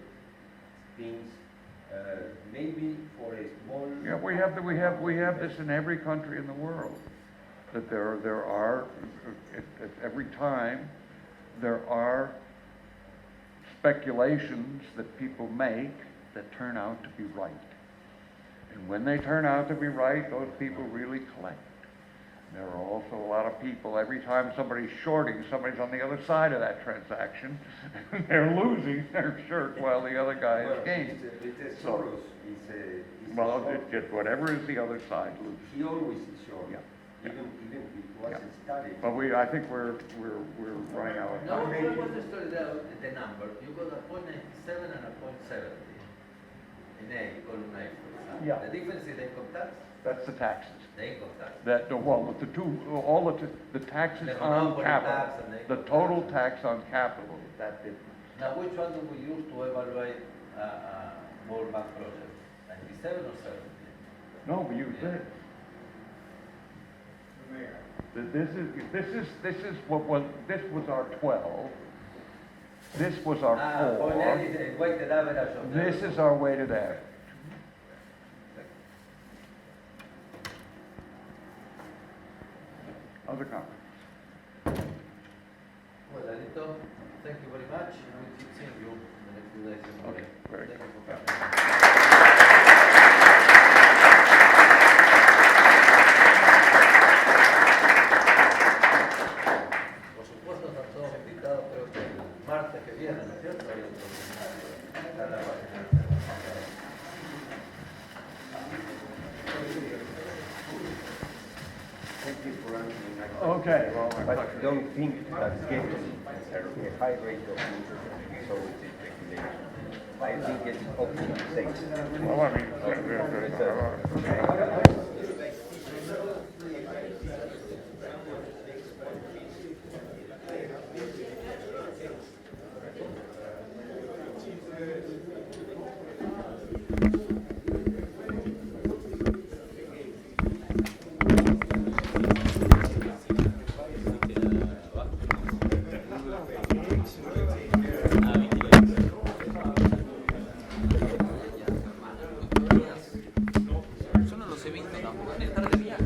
[SPEAKER 7] things. Maybe for a small.
[SPEAKER 2] Yeah, we have this in every country in the world. That there are at every time there are speculations that people make that turn out to be right. And when they turn out to be right, those people really collect. There are also a lot of people, every time somebody's shorting, somebody's on the other side of that transaction, and they're losing their shirt while the other guy is gaining.
[SPEAKER 7] It's
[SPEAKER 2] So-
[SPEAKER 7] Soros. It's
[SPEAKER 2] Well,
[SPEAKER 7] short.
[SPEAKER 2] it's just whatever is the other side loses.
[SPEAKER 7] He always is short.
[SPEAKER 2] Yeah.
[SPEAKER 7] Even if it wasn't studied.
[SPEAKER 2] But I think we're running out of
[SPEAKER 1] Now,
[SPEAKER 2] time.
[SPEAKER 1] what was the story there, the number? You got a 0.97 and a 0.70 in A, column A, for example.
[SPEAKER 2] Yeah.
[SPEAKER 1] The difference is the income tax,
[SPEAKER 2] That's the taxes.
[SPEAKER 1] the income tax.
[SPEAKER 2] The taxes
[SPEAKER 1] The
[SPEAKER 2] on
[SPEAKER 1] monopoly tax
[SPEAKER 2] capital,
[SPEAKER 1] and the
[SPEAKER 2] the
[SPEAKER 1] income
[SPEAKER 2] total
[SPEAKER 1] tax.
[SPEAKER 2] tax on capital, that difference.
[SPEAKER 1] Now, which one do we use to evaluate more bank projects? 97 or 70?
[SPEAKER 2] No, we use this. This is what was, this was our 12. This was our 4.
[SPEAKER 1] 0.8 is the weighted average of the.
[SPEAKER 2] This is our weighted average. Other comments?
[SPEAKER 1] Well, Adito, thank you very much. We'll keep seeing you in the next few days.
[SPEAKER 2] Okay, very
[SPEAKER 1] Thank
[SPEAKER 2] good.
[SPEAKER 1] you for coming. Por supuesto, están todos invitados, creo que el martes que viene, ¿no es cierto? Hay otro seminario. Está en la página.
[SPEAKER 7] Thank you for answering my question.
[SPEAKER 2] Okay, well,
[SPEAKER 7] But don't think that getting a high rate of interest is always a speculation. I think it's optimistic.
[SPEAKER 2] well, I mean,
[SPEAKER 1] Sono los he visto tampoco en estar de viaje.